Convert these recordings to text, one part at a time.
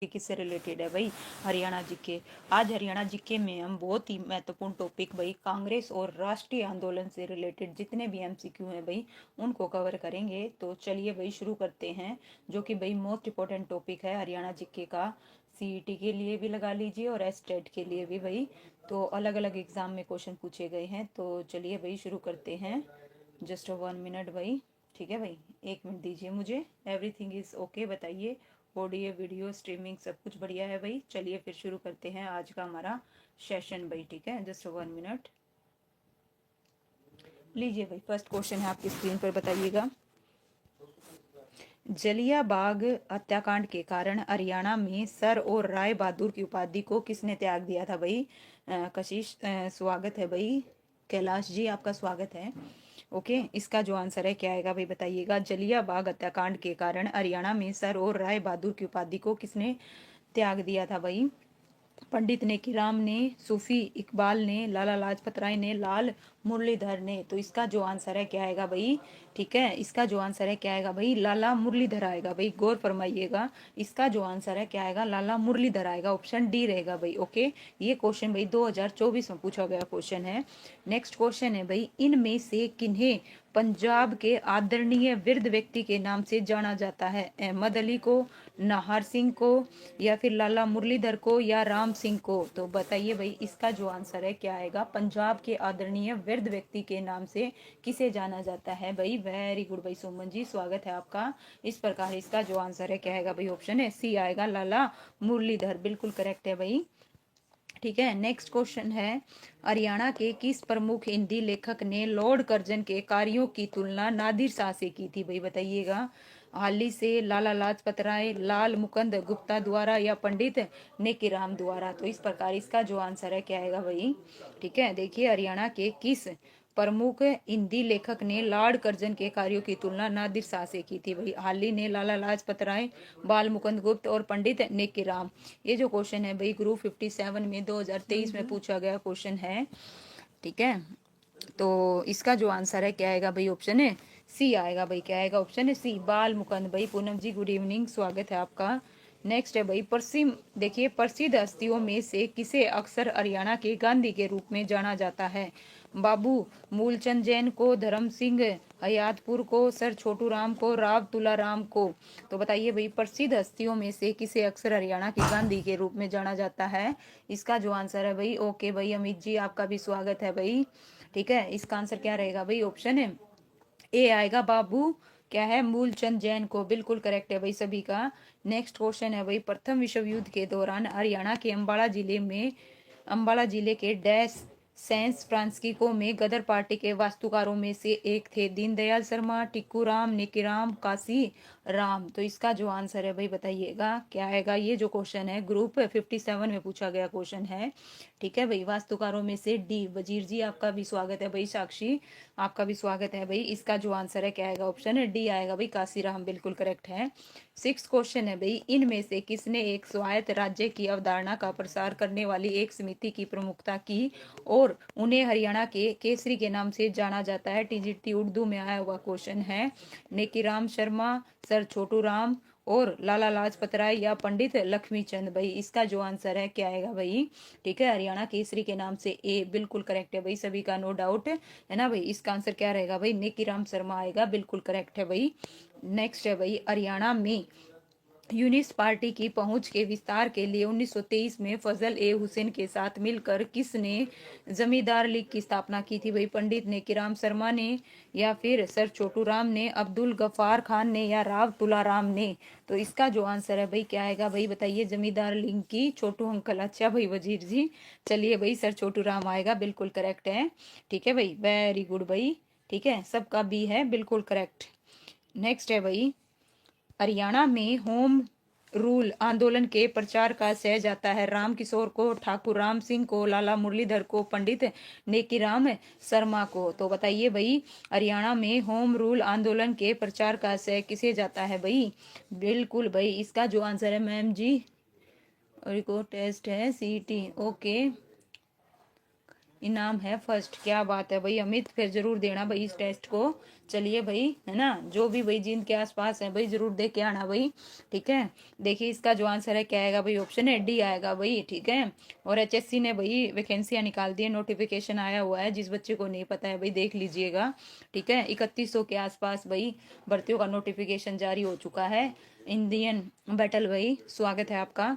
किससे रिलेटेड है भाई? हरियाणा जीके। आज हरियाणा जीके में हम बहुत ही महत्वपूर्ण टॉपिक भाई कांग्रेस और राष्ट्रीय आंदोलन से रिलेटेड जितने भी एमसीक्यू हैं भाई उनको कवर करेंगे। तो चलिए भाई शुरू करते हैं, जो कि भाई मोस्ट इंपॉर्टेंट टॉपिक है हरियाणा जीके का। सीईटी के लिए भी लगा लीजिए और एस्टेट के लिए भी भाई। तो अलग अलग एग्जाम में क्वेश्चन पूछे गए हैं। तो चलिए भाई शुरू करते हैं। जस्ट 1 मिनट भाई। ठीक है भाई, 1 मिनट दीजिए मुझे। एवरीथिंग इज ओके बताइए। ऑडियो वीडियो स्ट्रीमिंग सब कुछ बढ़िया है भाई। चलिए फिर शुरू करते हैं आज का हमारा सेशन भाई। ठीक है, जस्ट 1 मिनट लीजिए भाई। फर्स्ट क्वेश्चन है आपकी स्क्रीन पर, बताइएगा। जलिया बाग हत्याकांड के कारण हरियाणा में सर और राय बहादुर की उपाधि को किसने त्याग दिया था भाई? कशिश स्वागत है भाई। कैलाश जी आपका स्वागत है। ओके, इसका जो आंसर है क्या आएगा भाई बताइएगा। जलिया बाग हत्याकांड के कारण हरियाणा में सर और राय बहादुर की उपाधि को किसने त्याग दिया था भाई? पंडित नेकीराम ने, सूफी इकबाल ने, लाला लाजपत राय ने, लाल मुरलीधर ने। तो इसका जो आंसर है क्या आएगा भाई? ठीक है, इसका जो आंसर है क्या आएगा भाई? लाला मुरलीधर आएगा भाई। गौर फरमाइएगा, इसका जो आंसर है क्या आएगा? लाला मुरलीधर आएगा। ऑप्शन डी रहेगा भाई। ओके, ये क्वेश्चन भाई 2024 में पूछा गया क्वेश्चन है। नेक्स्ट क्वेश्चन है भाई, इनमें से किन्हें पंजाब के आदरणीय वृद्ध व्यक्ति के नाम से जाना जाता है? अहमद अली को, नाहर सिंह को, या फिर लाला मुरलीधर को, या राम सिंह को? तो बताइए भाई, इसका जो आंसर है क्या आएगा? पंजाब के आदरणीय वृद्ध व्यक्ति के नाम से किसे जाना जाता है भाई? वेरी गुड भाई सुमन जी, स्वागत है आपका। इस प्रकार इसका जो आंसर है क्या आएगा भाई? ऑप्शन है सी आएगा, लाला मुरलीधर। बिल्कुल करेक्ट है भाई। ठीक है, नेक्स्ट क्वेश्चन है, हरियाणा के किस प्रमुख हिंदी लेखक ने लॉर्ड कर्जन के कार्यों की तुलना नादिर शाह से की थी भाई? बताइएगा। हाली से, लाला लाजपत राय, लाल मुकुंद गुप्ता द्वारा, या पंडित नेकीराम द्वारा? तो इस प्रकार इसका जो आंसर है क्या आएगा भाई? ठीक है, देखिए, हरियाणा के किस प्रमुख हिंदी लेखक ने लॉर्ड कर्जन के कार्यों की तुलना नादिर शाह से की थी भाई? हाली ने, लाला लाजपत राय, बाल मुकुंद गुप्त और पंडित नेकीराम। ये जो क्वेश्चन है भाई ग्रुप 57 में 2023 में पूछा गया क्वेश्चन है। ठीक है, तो इसका जो आंसर है क्या आएगा भाई? ऑप्शन है सी आएगा भाई। क्या आएगा? ऑप्शन है सी, बाल मुकुंद भाई। पूनम जी गुड इवनिंग, स्वागत है आपका। नेक्स्ट है भाई, देखिए, प्रसिद्ध हस्तियों में से किसे अक्सर हरियाणा के गांधी के रूप में जाना जाता है? बाबू मूलचंद जैन को, धर्म सिंह हयातपुर को, सर छोटू राम को, राव तुलाराम को? तो बताइए भाई, प्रसिद्ध हस्तियों में से किसे अक्सर हरियाणा के गांधी के रूप में जाना जाता है? इसका जो आंसर है भाई, ओके भाई अमित जी आपका भी स्वागत है भाई। ठीक है, इसका आंसर क्या रहेगा भाई? ऑप्शन है ए आएगा, बाबू क्या है, मूलचंद जैन को। बिल्कुल करेक्ट है भाई सभी का। नेक्स्ट क्वेश्चन है भाई, प्रथम विश्व युद्ध के दौरान हरियाणा के अंबाला जिले के डैश सेंस फ्रांसिस्को में गदर पार्टी के वास्तुकारों में से एक थे? दीनदयाल शर्मा, टिक्कू राम, निकीराम, काशी राम? तो इसका जो आंसर है भाई बताइएगा क्या आएगा? ये जो क्वेश्चन है ग्रुप 57 में पूछा गया क्वेश्चन है। ठीक है भाई, वास्तुकारों में से डी। वजीर जी आपका भी स्वागत है भाई। साक्षी आपका भी स्वागत है भाई। इसका जो आंसर है क्या आएगा? ऑप्शन है डी आएगा भाई, काशीराम। बिल्कुल करेक्ट है। सिक्स क्वेश्चन है भाई, इनमें से किसने एक स्वायत्त राज्य की अवधारणा का प्रसार करने वाली एक समिति की प्रमुखता की और उन्हें हरियाणा के केसरी के नाम से जाना जाता है? टीजीटी उर्दू में आया हुआ क्वेश्चन है। नेकीराम शर्मा, सर छोटू राम, और लाला लाजपत राय, या पंडित लक्ष्मी चंद? भाई इसका जो आंसर है क्या आएगा भाई? ठीक है, हरियाणा केसरी के नाम से ए। बिल्कुल करेक्ट है भाई सभी का, नो डाउट है ना भाई। इसका आंसर क्या रहेगा भाई? नेकीराम शर्मा आएगा। बिल्कुल करेक्ट है भाई। नेक्स्ट है भाई, हरियाणा में यूनिस्ट पार्टी की पहुंच के विस्तार के लिए 1923 में फजल ए हुसैन के साथ मिलकर किसने जमींदार लीग की स्थापना की थी भाई? पंडित नेकीराम शर्मा ने, या फिर सर छोटू राम ने, अब्दुल गफ्फार खान ने, या राव तुलाराम ने? तो इसका जो आंसर है भाई क्या आएगा भाई बताइए? जमींदार लीग की छोटू अंकल। अच्छा भाई वजीर जी, चलिए भाई, सर छोटू राम आएगा। बिल्कुल करेक्ट है। ठीक है भाई, वेरी गुड भाई। ठीक है, सबका बी है, बिल्कुल करेक्ट। नेक्स्ट है भाई, हरियाणा में होम रूल आंदोलन के प्रचार का श्रेय जाता है राम किशोर को, ठाकुर राम सिंह को, लाला मुरलीधर को, पंडित नेकीराम शर्मा को? तो बताइए भाई, हरियाणा में होम रूल आंदोलन के प्रचार का श्रेय किसे जाता है भाई? बिल्कुल भाई, इसका जो आंसर है मैम जी, रिकॉर्ड टेस्ट है सीटी। ओके, इनाम है फर्स्ट। क्या बात है भाई अमित, फिर जरूर देना भाई इस टेस्ट को। चलिए भाई, है ना, जो भी भाई जींद के आसपास है भाई जरूर दे के आना भाई, ठीक है। देखिए इसका जो आंसर है क्या आएगा भाई, ऑप्शन है डी आएगा भाई, ठीक है। और एचएससी ने भाई वैकेंसियां निकाल दी है, नोटिफिकेशन आया हुआ है, जिस बच्चे को नहीं पता है भाई देख लीजिएगा, ठीक है। 3100 के आसपास भाई भर्तियों का नोटिफिकेशन जारी हो चुका है। इंडियन बैटल भाई स्वागत है आपका।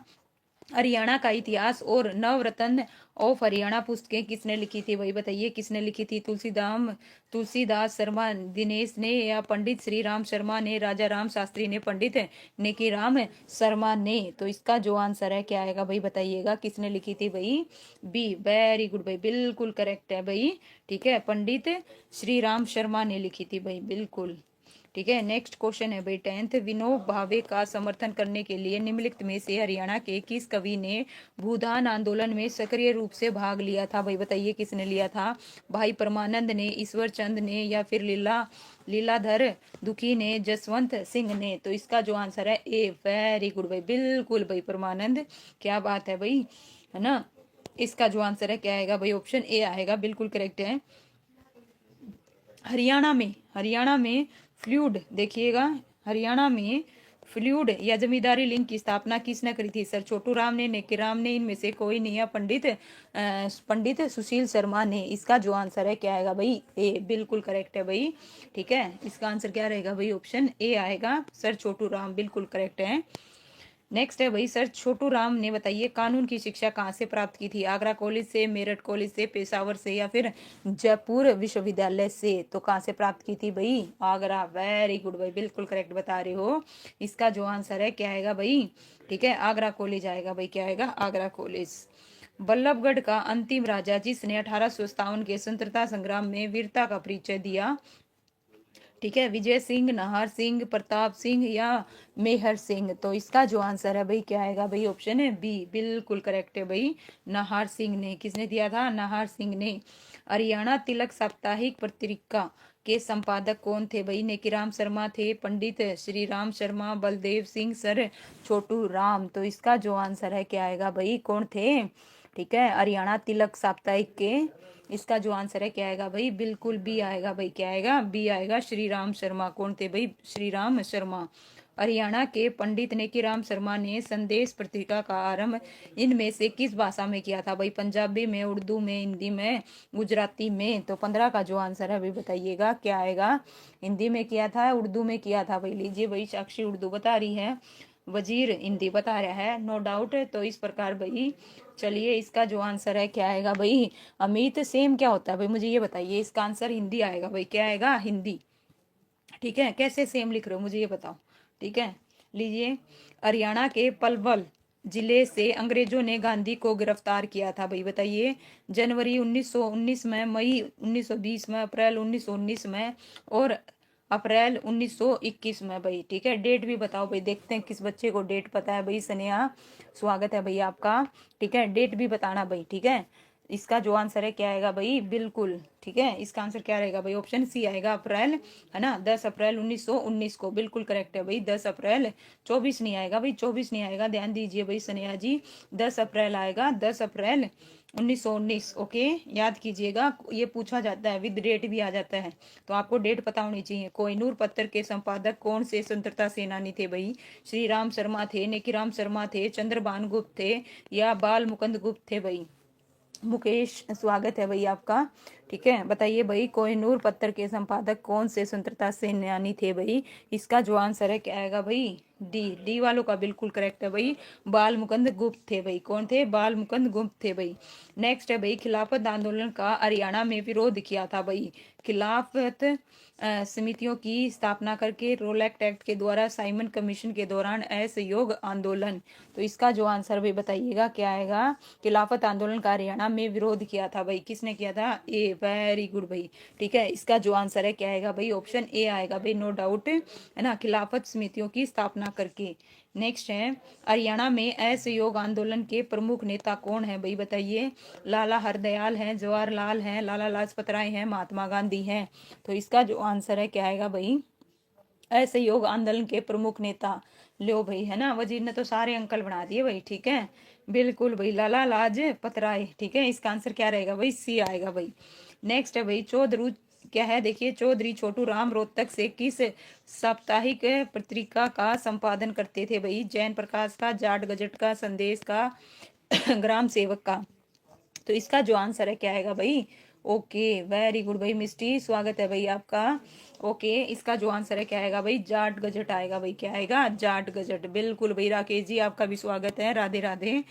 हरियाणा का इतिहास और नवरत्न ऑफ हरियाणा पुस्तकें किसने लिखी थी भाई, बताइए किसने लिखी थी। तुलसीदास शर्मा दिनेश ने, या पंडित श्री राम शर्मा ने, राजा राम शास्त्री ने, पंडित नेकी राम शर्मा ने। तो इसका जो आंसर है क्या आएगा भाई, बताइएगा किसने लिखी थी भाई, बी। वेरी गुड भाई, बिल्कुल करेक्ट है भाई, ठीक है, पंडित श्री राम शर्मा ने लिखी थी भाई, बिल्कुल, ठीक है। नेक्स्ट क्वेश्चन है भाई 10th, विनोबा भावे का समर्थन करने के लिए निम्नलिखित में से हरियाणा के किस कवि ने भूदान आंदोलन में सक्रिय रूप से भाग लिया था भाई, बताइए किसने लिया था। भाई परमानंद ने, ईश्वर चंद ने, या फिर लीलाधर दुखी ने, जसवंत सिंह ने। तो इसका जो आंसर है ए। वेरी गुड भाई, बिल्कुल भाई परमानंद, क्या बात है भाई, है ना। इसका जो आंसर है क्या आएगा भाई, ऑप्शन ए आएगा, बिल्कुल करेक्ट है। हरियाणा में फ्लूइड, देखिएगा, हरियाणा में फ्लूइड या जमींदारी लिंक की स्थापना किसने करी थी। सर छोटू राम ने, नेकी राम ने, इनमें से कोई नहीं, है पंडित सुशील शर्मा ने। इसका जो आंसर है क्या आएगा भाई, ए। बिल्कुल करेक्ट है भाई, ठीक है। इसका आंसर क्या रहेगा भाई, ऑप्शन ए आएगा, सर छोटू राम, बिल्कुल करेक्ट है। नेक्स्ट है भाई, सर छोटू राम ने बताइए कानून की शिक्षा कहाँ से प्राप्त की थी। आगरा कॉलेज से, मेरठ कॉलेज से, पेशावर से, या फिर जयपुर विश्वविद्यालय से। तो कहाँ से प्राप्त की थी भाई, आगरा। वेरी गुड भाई, बिल्कुल करेक्ट बता रहे हो। इसका जो आंसर है क्या आएगा भाई, ठीक है, आगरा कॉलेज आएगा भाई, क्या आएगा, आगरा कॉलेज। बल्लभगढ़ का अंतिम राजा जिसने 1857 के स्वतंत्रता संग्राम में वीरता का परिचय दिया, ठीक है, विजय सिंह, नाहर सिंह, प्रताप सिंह, या मेहर सिंह। तो इसका जो आंसर है भाई क्या आएगा भाई, ऑप्शन है बी, बिल्कुल करेक्ट है भाई, नाहर सिंह ने। किसने दिया था, नाहर सिंह ने। हरियाणा तिलक साप्ताहिक पत्रिका के संपादक कौन थे भाई, नेकीराम शर्मा थे, पंडित श्री राम शर्मा, बलदेव सिंह, सर छोटू राम। तो इसका जो आंसर है क्या आएगा भाई, कौन थे, ठीक है, हरियाणा तिलक साप्ताहिक के। इसका जो आंसर है क्या आएगा भाई, बिल्कुल बी आएगा भाई, क्या आएगा, बी आएगा, श्री राम शर्मा। कौन थे भाई, श्री राम शर्मा। हरियाणा के पंडित नेकीराम शर्मा ने संदेश पत्रिका का आरंभ इनमें से किस भाषा में किया था भाई, पंजाबी में, उर्दू में, हिंदी में, गुजराती में। तो 15 का जो आंसर है भाई बताइएगा क्या आएगा, हिंदी में किया था, उर्दू में किया था भाई। लीजिए भाई, साक्षी उर्दू बता रही है, वजीर हिंदी बता रहा है, नो डाउट। तो इस प्रकार भाई चलिए, इसका जो आंसर है क्या आएगा भाई, अमित सेम क्या होता है भाई, मुझे ये बताइए। इसका आंसर हिंदी आएगा भाई, क्या आएगा, हिंदी, ठीक है। कैसे सेम लिख रहे हो मुझे ये बताओ, ठीक है। लीजिए, हरियाणा के पलवल जिले से अंग्रेजों ने गांधी को गिरफ्तार किया था भाई, बताइए। जनवरी 1919 में, मई 1920 में, अप्रैल 1919 में, और अप्रैल 1921 में भाई, ठीक है। डेट भी बताओ भाई, देखते हैं किस बच्चे को डेट पता है भाई। स्नेहा स्वागत है भाई आपका, ठीक है, डेट भी बताना भाई, ठीक है। इसका जो आंसर है क्या आएगा भाई, बिल्कुल, ठीक है। इसका आंसर क्या रहेगा भाई, ऑप्शन सी आएगा, अप्रैल, है ना, 10 अप्रैल 1919 को, बिल्कुल करेक्ट है भाई। 10 अप्रैल, 24 नहीं आएगा भाई, 24 नहीं आएगा, ध्यान दीजिए भाई स्नेहा जी, 10 अप्रैल आएगा, 10 अप्रैल 1919, ओके, याद कीजिएगा। ये पूछा जाता है, विद डेट भी आ जाता है, तो आपको डेट पता होनी चाहिए। कोहिनूर पत्र के संपादक कौन से स्वतंत्रता सेनानी थे भाई, श्री राम शर्मा थे, नेकीराम शर्मा थे, चंद्रभान गुप्त थे, या बाल मुकुंद गुप्त थे भाई। मुकेश स्वागत है भाई आपका, ठीक है। बताइए भाई, कोहिनूर पत्र के संपादक कौन से स्वतंत्रता सेनानी थे भाई। इसका जो आंसर है क्या आएगा भाई, डी। डी वालों का बिल्कुल करेक्ट है भाई, बाल मुकुंद गुप्त थे भाई। कौन थे, बाल मुकुंद गुप्त थे भाई। नेक्स्ट है भाई, खिलाफत आंदोलन का हरियाणा में विरोध किया था भाई। खिलाफत समितियों की स्थापना करके, रोलैक्ट एक्ट के द्वारा, साइमन कमीशन के दौरान, असहयोग आंदोलन। तो इसका जो आंसर भाई बताइएगा क्या आएगा, खिलाफत आंदोलन का हरियाणा में विरोध किया था भाई, किसने किया था, ए। वेरी गुड भाई, ठीक है। इसका जो आंसर है क्या आएगा भाई, ऑप्शन ए आएगा भाई, नो डाउट, है ना, खिलाफत समितियों की स्थापना करके। नेक्स्ट है, हरियाणा में असहयोग आंदोलन के प्रमुख नेता कौन है भाई, बताइए। लाला हरदयाल हैं, जवाहरलाल हैं, लाला लाजपत राय हैं, महात्मा गांधी हैं। तो इसका जो आंसर है क्या आएगा भाई, असहयोग आंदोलन के प्रमुख नेता। लो भाई, है ना, वजीर ने तो सारे अंकल बना दिए भाई। ठीक है, बिल्कुल भाई, लाला लाजपत राय। ठीक है, इसका आंसर क्या रहेगा भाई? सी आएगा भाई। नेक्स्ट है भाई चौधरी, क्या है देखिए, चौधरी छोटू राम रोहतक से किस साप्ताहिक पत्रिका का संपादन करते थे भाई? जैन प्रकाश का, जाट गजट का, संदेश का, ग्राम सेवक का। तो इसका जो आंसर है क्या आएगा भाई? ओके, वेरी गुड भाई मिस्टी, स्वागत है भाई आपका। ओके, इसका जो आंसर है क्या आएगा भाई? जाट गजट आएगा भाई। क्या आएगा? जाट गजट, बिल्कुल भाई। राकेश जी आपका भी स्वागत है, राधे राधे।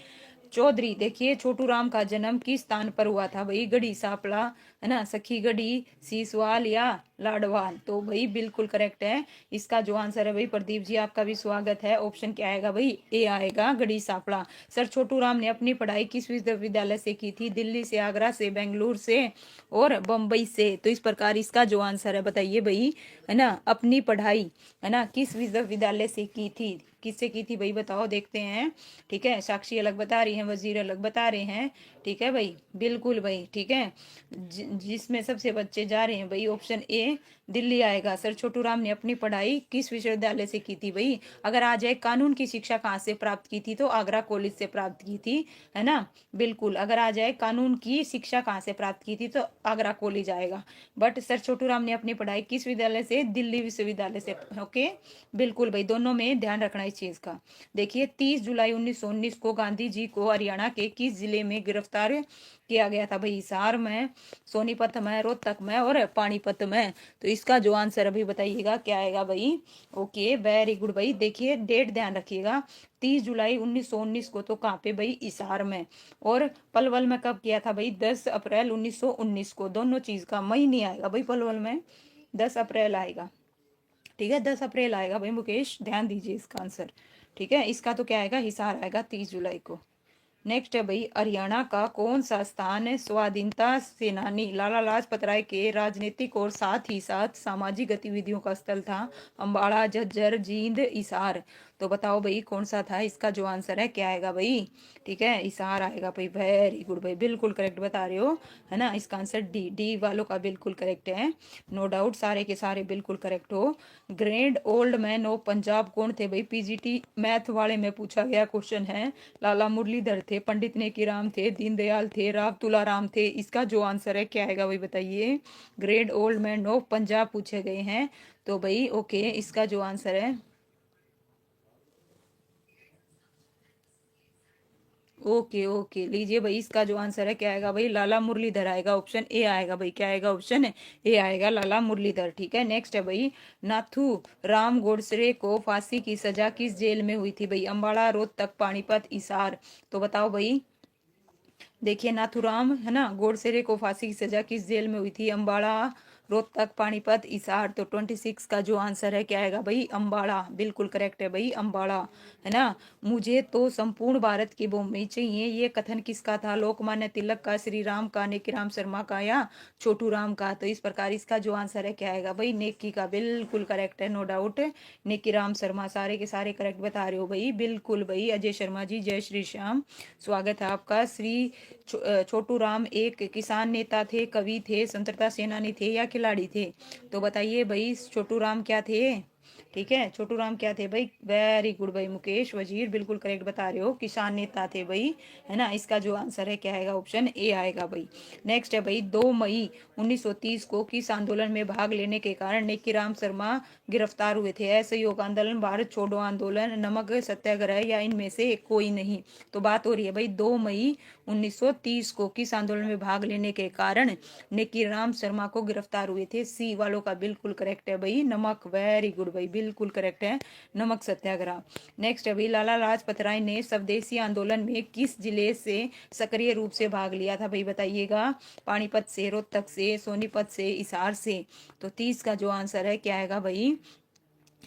चौधरी, देखिए छोटू राम का जन्म किस स्थान पर हुआ था भाई? गढ़ी सापड़ा, है ना, सखी गढ़ी, सीसवाल या लाडवाल? तो भाई बिल्कुल करेक्ट है। इसका जो आंसर है भाई, प्रदीप जी आपका भी स्वागत है। ऑप्शन क्या आएगा भाई? ए आएगा, गढ़ी सापड़ा। सर छोटू राम ने अपनी पढ़ाई किस विश्वविद्यालय से की थी? दिल्ली से, आगरा से, बेंगलुरु से और बम्बई से? तो इस प्रकार इसका जो आंसर है बताइए भाई, है ना, अपनी पढ़ाई, है ना, किस विश्वविद्यालय से की थी? किससे की थी भाई? बताओ, देखते हैं। ठीक है, साक्षी अलग बता रही है, वजीर अलग बता रहे हैं। ठीक है भाई, बिल्कुल भाई। ठीक है, जिसमें सबसे बच्चे जा रहे हैं भाई, ऑप्शन ए दिल्ली आएगा। सर छोटू राम ने अपनी पढ़ाई किस विश्वविद्यालय से की थी भाई? अगर आ जाए कानून की शिक्षा कहाँ से प्राप्त की थी, तो आगरा कॉलेज से प्राप्त की थी, है ना, बिल्कुल। अगर आ जाए कानून की शिक्षा कहाँ से प्राप्त की थी, तो आगरा कॉलेज आएगा। बट सर छोटू राम ने अपनी पढ़ाई किस विद्यालय से? दिल्ली विश्वविद्यालय से। ओके, बिल्कुल भाई, दोनों में ध्यान रखना इस चीज का। देखिए 30 जुलाई 1919 को गांधी जी को हरियाणा के किस जिले में गिरफ्तार किया गया था भाई? हिसार में, सोनीपत में, रोहतक में और पानीपत में? तो इसका जो आंसर अभी बताइएगा क्या आएगा भाई? ओके, वेरी गुड भाई। देखिए डेट ध्यान रखिएगा, 30 जुलाई 1919 को तो कहाँ पे भाई? हिसार में। और पलवल में कब किया था भाई? 10 अप्रैल 1919 को। दोनों चीज का मई नहीं आएगा भाई पलवल में, 10 अप्रैल आएगा। ठीक है, 10 अप्रैल आएगा भाई मुकेश, ध्यान दीजिए इसका आंसर। ठीक है, इसका तो क्या आएगा? हिसार आएगा 30 जुलाई को। नेक्स्ट है भाई, हरियाणा का कौन सा स्थान स्वाधीनता सेनानी लाला लाजपत राय के राजनीतिक और साथ ही साथ सामाजिक गतिविधियों का स्थल था? अम्बाड़ा, झज्जर, जींद, हिसार? तो बताओ भाई कौन सा था? इसका जो आंसर है क्या आएगा भाई? ठीक है, हिसार आएगा भाई। वेरी गुड भाई, बिल्कुल करेक्ट बता रहे हो, है ना। इसका आंसर डी, डी वालों का बिल्कुल करेक्ट है, नो डाउट, सारे के सारे बिल्कुल करेक्ट हो। Great old man of Punjab कौन थे भाई? पीजीटी मैथ वाले में पूछा गया क्वेश्चन है। लाला मुरलीधर थे, पंडित नेकीराम थे, दीनदयाल थे, राव तुलाराम थे? इसका जो आंसर है क्या आएगा भाई बताइए? Great old man of Punjab पूछे गए हैं। तो भाई ओके, इसका जो आंसर है, ओके ओके, लीजिए भाई, इसका जो आंसर है क्या आएगा भाई? लाला मुरलीधर आएगा, ऑप्शन ए आएगा भाई। क्या आएगा? ऑप्शन ए आएगा, लाला मुरलीधर। ठीक है, नेक्स्ट है भाई, नाथू राम गोडसे को फांसी की सजा किस जेल में हुई थी भाई? अम्बाड़ा, रोहतक, पानीपत, हिसार? तो बताओ भाई। देखिए नाथूराम, है ना, गोडसे को फांसी की सजा किस जेल में हुई थी? अम्बाड़ा, रोहतक, पानीपत, हिसार? तो 26 का जो आंसर है क्या आएगा भाई? अम्बाड़ा, बिल्कुल करेक्ट है भाई, अम्बाड़ा, है ना। मुझे तो संपूर्ण भारत की भूमि चाहिए, ये कथन किसका था? लोकमान्य तिलक का, श्री राम का, नेकीराम शर्मा का या छोटू राम का? तो इस प्रकार इसका जो आंसर है क्या आएगा भाई? नेकी का, बिल्कुल करेक्ट है, नो डाउट। नेकीराम शर्मा, सारे के सारे करेक्ट बता रहे हो भाई, बिल्कुल भाई। अजय शर्मा जी, जय श्री श्याम, स्वागत है आपका। श्री छोटू राम एक किसान नेता थे, कवि थे, स्वतंत्रता सेनानी थे या खिलाड़ी थे? तो बताइए भाई, छोटू राम क्या थे? ठीक है, छोटू राम क्या थे भाई? वेरी गुड भाई मुकेश वजीर, बिल्कुल करेक्ट बता रहे हो, किसान नेता थे भाई, है ना। इसका जो आंसर है क्या आएगा? ऑप्शन ए आएगा भाई। नेक्स्ट है भाई, 2 मई 1930 को किस आंदोलन में भाग लेने के कारण नेकीराम शर्मा गिरफ्तार हुए थे? असहयोग आंदोलन, भारत छोड़ो आंदोलन, नमक सत्याग्रह या इनमें से कोई नहीं? तो बात हो रही है भाई 2 मई 1930 को किस आंदोलन में भाग लेने के कारण नेकीराम शर्मा को गिरफ्तार हुए थे? सी वालों का बिल्कुल करेक्ट है भाई, नमक, वेरी गुड भाई, बिल्कुल करेक्ट है, नमक सत्याग्रह। नेक्स्ट है भाई, लाला लाजपत राय ने स्वदेशी आंदोलन में किस जिले से सक्रिय रूप से भाग लिया था भाई? बताइएगा, पानीपत से, रोहतक से, सोनीपत से, हिसार से? तो 30 का जो आंसर है क्या आएगा भाई?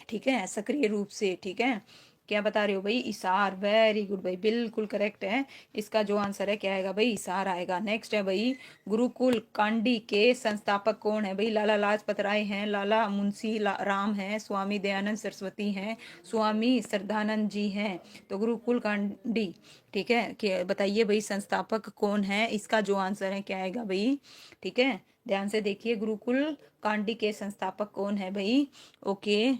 ठीक है, सक्रिय रूप से। ठीक है, क्या बता रहे हो भाई? इसार, वेरी गुड भाई, बिल्कुल करेक्ट है। इसका जो आंसर है क्या आएगा भाई? इसार आएगा। नेक्स्ट है भाई, गुरुकुल कांडी के संस्थापक कौन है भाई? लाला लाजपत राय हैं, लाला मुंशी राम हैं, स्वामी दयानंद सरस्वती हैं, स्वामी श्रद्धानंद जी हैं? तो गुरुकुल कांडी, ठीक है, बताइए भाई संस्थापक कौन है? इसका जो आंसर है क्या आएगा भाई? ठीक है, ध्यान से देखिए, गुरुकुल कांडी के संस्थापक कौन है भाई? ओके,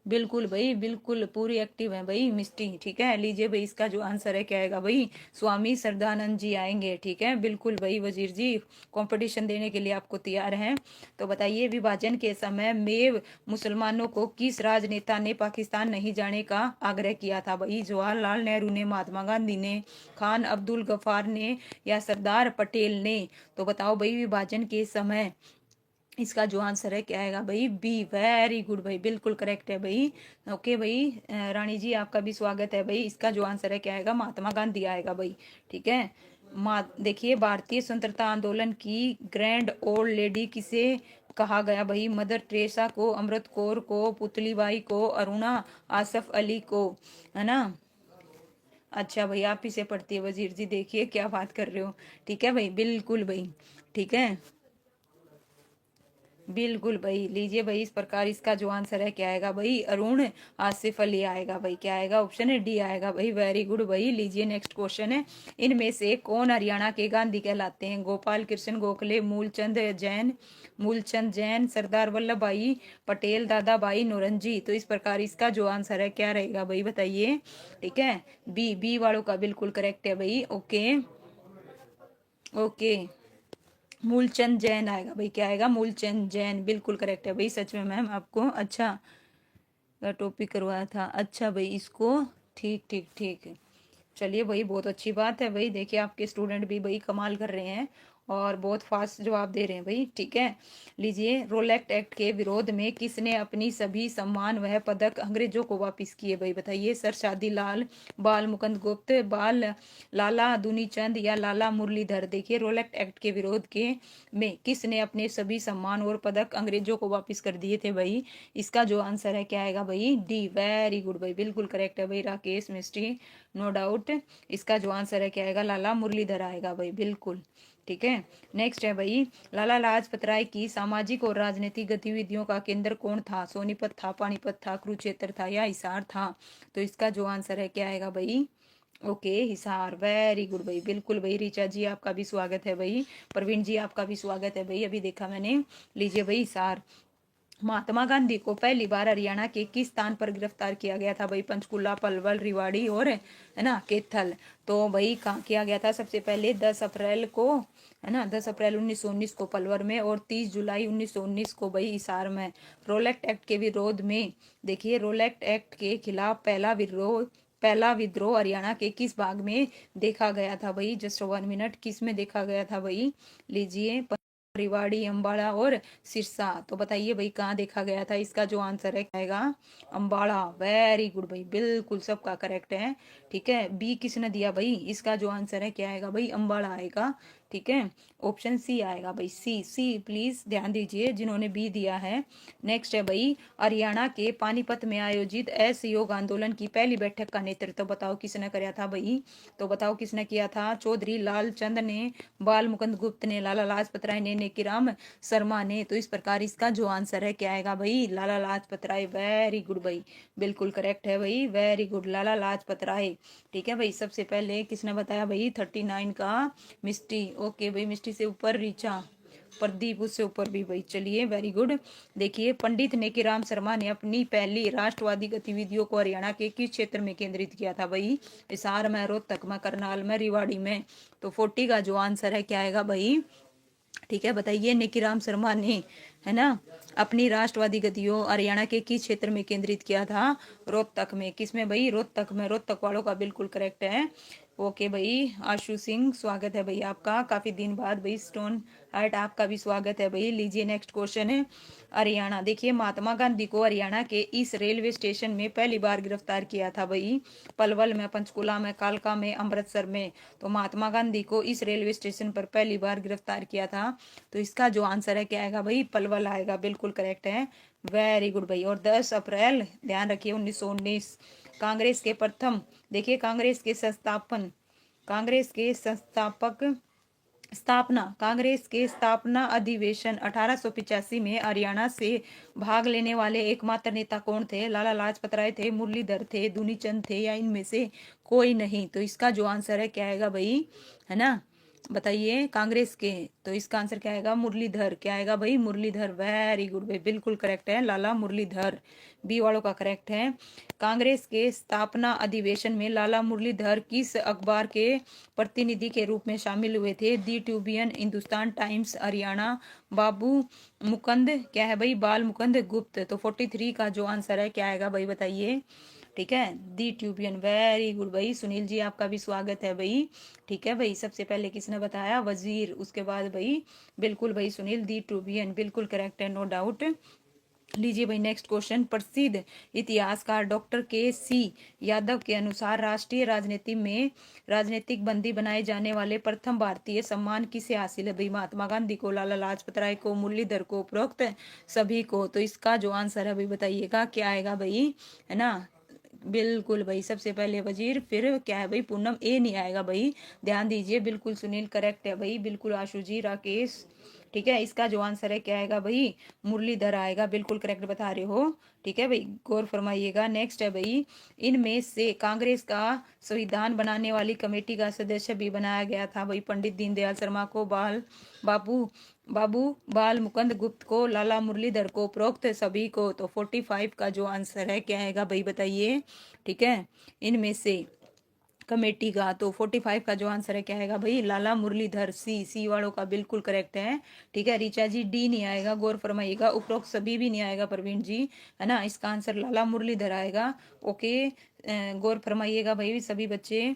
बिल्कुल भाई, बिल्कुल पूरी एक्टिव है भाई मिस्टी। ठीक है, लीजिए भाई इसका जो आंसर है क्या आएगा भाई, स्वामी श्रद्धानंद जी आएंगे। ठीक है, बिल्कुल भाई वजीर जी कंपटीशन देने के लिए आपको तैयार हैं। तो बताइए, विभाजन के समय में मुसलमानों को किस राजनेता ने पाकिस्तान नहीं जाने का आग्रह किया था भाई, जवाहरलाल नेहरू ने, महात्मा गांधी ने, खान अब्दुल गफार ने, या सरदार पटेल ने। तो बताओ भाई, विभाजन के समय इसका जो आंसर है क्या आएगा भाई, बी। वेरी गुड भाई, बिल्कुल करेक्ट है भाई। ओके भाई, रानी जी आपका भी स्वागत है भाई। इसका जो आंसर है क्या आएगा, महात्मा गांधी आएगा भाई। ठीक है, देखिए, भारतीय स्वतंत्रता आंदोलन की ग्रैंड ओल्ड लेडी किसे कहा गया भाई, मदर टेरेसा को, अमृत कौर को, पुतलीबाई को, अरुणा आसफ अली को, है ना। अच्छा भाई, आप ही से पढ़ती है वजीर जी, देखिए क्या बात कर रहे हो। ठीक है भाई, बिल्कुल भाई। ठीक है, बिल्कुल भाई, लीजिए भाई इस प्रकार इसका जो आंसर है क्या आएगा भाई, अरुण आसिफ अली आएगा भाई। क्या आएगा, ऑप्शन है डी आएगा भाई। वेरी गुड भाई। लीजिए नेक्स्ट क्वेश्चन है, इनमें से कौन हरियाणा के गांधी कहलाते हैं, गोपाल कृष्ण गोखले, मूलचंद जैन, सरदार वल्लभ भाई पटेल, दादा भाई नौरोजी। तो इस प्रकार इसका जो आंसर है क्या रहेगा भाई, बताइए। ठीक है, बी वालों का बिल्कुल करेक्ट है भाई। ओके ओके, मूलचंद जैन आएगा भाई। क्या आएगा, मूलचंद जैन, बिल्कुल करेक्ट है भाई। सच में मैम आपको अच्छा टॉपिक करवाया था। अच्छा भाई, इसको ठीक ठीक ठीक, चलिए भाई, बहुत अच्छी बात है भाई। देखिए आपके स्टूडेंट भी भाई कमाल कर रहे हैं और बहुत फास्ट जवाब दे रहे हैं भाई। ठीक है, लीजिए, रोलेक्ट एक्ट के विरोध में किसने अपनी सभी सम्मान वह पदक अंग्रेजों को वापस किए भाई, बताइए। सर शादी लाल, बाल मुकुंद गुप्त, लाला दुनीचंद, या लाला मुरलीधर। देखिए, रोलेक्ट एक्ट के विरोध के में किसने अपने सभी सम्मान और पदक अंग्रेजों को वापस कर दिए थे भाई, इसका जो आंसर है क्या आएगा भाई, डी। वेरी गुड भाई, बिल्कुल करेक्ट है भाई। Rakesh Mistry, no doubt. इसका जो आंसर है क्या आएगा, लाला मुरलीधर आएगा भाई, बिल्कुल। ठीक है, नेक्स्ट है भाई, लाला लाजपत राय की सामाजिक और राजनीतिक गतिविधियों का केंद्र कौन था, सोनीपत था, पानीपत था, कुरुक्षेत्र था, या हिसार था। तो इसका जो आंसर है क्या आएगा भाई, ओके, हिसार। वेरी गुड भाई, बिल्कुल भाई। रीचा जी आपका भी स्वागत है भाई। प्रवीण जी आपका भी स्वागत है भाई, अभी देखा मैंने। लीजिए भाई, हिसार। महात्मा गांधी को पहली बार हरियाणा के किस स्थान पर गिरफ्तार किया गया था भाई, पंचकुला, पलवल, रेवाड़ी और, है ना, कैथल। तो भाई कहाँ किया गया था, सबसे पहले 10 अप्रैल को, है ना, 10 अप्रैल 1919 को पलवल में, और 30 जुलाई 1919 को भाई हिसार में। रोलेक्ट एक्ट के विरोध में, देखिए, रोलेक्ट एक्ट के खिलाफ पहला विद्रोह हरियाणा के किस भाग में देखा गया था भाई, जस्ट 1 मिनट, किस में देखा गया था भाई, लीजिए, रेवाड़ी, अंबाला और सिरसा। तो बताइए भाई कहाँ देखा गया था, इसका जो आंसर है क्या आएगा, अंबाला। वेरी गुड भाई, बिल्कुल सबका करेक्ट है। ठीक है, बी किसने दिया भाई, इसका जो आंसर है क्या आएगा भाई, अंबाला आएगा। ठीक है, ऑप्शन सी आएगा भाई, सी प्लीज ध्यान दीजिए जिन्होंने बी दिया है। नेक्स्ट है भाई, हरियाणा के पानीपत में आयोजित असहयोग आंदोलन की पहली बैठक का नेतृत्व बताओ किसने कराया था भाई। तो बताओ किसने किया था, चौधरी लाल चंद ने, बाल मुकुंद गुप्त ने, लाला लाजपत राय ने, नेकीराम शर्मा ने। तो इस प्रकार इसका जो आंसर है क्या आएगा भाई, लाला लाजपत राय। वेरी गुड भाई, बिल्कुल करेक्ट है भाई। Very good, Lala Lajpat Rai. ठीक है भाई, सबसे पहले किसने बताया भाई, 39 का मिस्टी। ओके भाई, मिस्टी से ऊपर रीचा, प्रदीप उससे ऊपर भी भाई। चलिए, वेरी गुड। देखिए, पंडित नेकीराम शर्मा ने अपनी पहली राष्ट्रवादी गतिविधियों को हरियाणा के किस क्षेत्र में केंद्रित किया था भाई, हिसार में, रोहतक में, करनाल में, रेवाड़ी में। तो 40 का जो आंसर है क्या आएगा भाई, ठीक है, बताइए। नेकीराम शर्मा ने, है ना, अपनी राष्ट्रवादी गतियों हरियाणा के किस क्षेत्र में केंद्रित किया था, रोहतक में। किस में भाई, रोहतक में। रोहतक वालों का बिल्कुल करेक्ट है। ओके भाई, आशु सिंह स्वागत है भाई आपका, काफी दिन बाद भाई। स्टोन हार्ट आपका भी स्वागत है भाई। लीजिए नेक्स्ट क्वेश्चन है, हरियाणा। देखिए, महात्मा गांधी को हरियाणा के इस रेलवे स्टेशन में पहली बार गिरफ्तार किया था भाई, पलवल में, पंचकुला में, कालका में, अमृतसर में। तो महात्मा गांधी को इस रेलवे स्टेशन पर पहली बार गिरफ्तार किया था। तो इसका जो आंसर है क्या आएगा भाई, पलवल आएगा, बिल्कुल करेक्ट है। वेरी गुड भाई। और 10 अप्रैल, ध्यान रखिए, 1919 कांग्रेस के प्रथम, देखिए, कांग्रेस के संस्थापक कांग्रेस के स्थापना अधिवेशन 1885 में हरियाणा से भाग लेने वाले एकमात्र नेता कौन थे, लाला लाजपत राय थे, मुरलीधर थे, दुनीचंद थे, या इनमें से कोई नहीं। तो इसका जो आंसर है क्या आएगा भाई, है ना, बताइए कांग्रेस के, तो इसका आंसर क्या आएगा? मुरलीधर। क्या आएगा भाई? मुरलीधर। वेरी गुड भाई, बिल्कुल करेक्ट है, लाला मुरलीधर। बी वालों का करेक्ट है। कांग्रेस के स्थापना अधिवेशन में लाला मुरलीधर किस अखबार के प्रतिनिधि के रूप में शामिल हुए थे? दी ट्यूबियन, हिंदुस्तान टाइम्स, हरियाणा, बाबू मुकुंद, क्या है भाई? बाल मुकुंद गुप्त। तो 43 का जो आंसर है क्या आएगा भाई? बताइए। ठीक है, दी ट्यूबियन। वेरी गुड भाई, सुनील जी आपका भी स्वागत है भाई। ठीक है भाई, सबसे पहले किसने बताया? वजीर। उसके बाद भाई बिल्कुल भाई सुनील, दी ट्यूबियन बिल्कुल करेक्ट है, नो डाउट। लीजिए भाई नेक्स्ट क्वेश्चन। प्रसिद्ध इतिहासकार डॉक्टर के.सी. यादव के अनुसार राष्ट्रीय राजनीति में राजनीतिक बंदी बनाए जाने वाले प्रथम भारतीय सम्मान किसे हासिल है भाई? महात्मा गांधी को, लाला लाजपत राय को, मुरलीधर को, उपरोक्त सभी को। तो इसका जो आंसर है भाई बताइएगा क्या आएगा भाई, है ना? बिल्कुल भाई, सबसे पहले वजीर, फिर क्या है भाई? पूनम। ए नहीं आएगा भाई, ध्यान दीजिए। बिल्कुल सुनील करेक्ट है भाई, बिल्कुल आशु जी, राकेश। ठीक है, इसका जो आंसर है क्या आएगा भाई? मुरलीधर आएगा, बिल्कुल करेक्ट बता रहे हो। ठीक है भाई, गौर फरमाइएगा। नेक्स्ट है भाई, इनमें से कांग्रेस का संविधान बनाने वाली कमेटी का सदस्य भी बनाया गया था भाई? पंडित दीनदयाल शर्मा को, बाबू बाबू बाल मुकुंद गुप्त को, लाला मुरलीधर को, उपरोक्त सभी को। तो 45 का जो आंसर है क्या आएगा भाई? बताइए। ठीक है, इनमें से कमेटी का, तो 45 का जो आंसर है क्या आएगा भाई? लाला मुरलीधर। सी वालों का बिल्कुल करेक्ट है। ठीक है, ऋचा जी डी नहीं आएगा, गौर फरमाइएगा। उपरोक्त सभी भी नहीं आएगा प्रवीण जी, है ना? इसका आंसर लाला मुरलीधर आएगा। ओके, गौर फरमाइएगा भाई सभी बच्चे।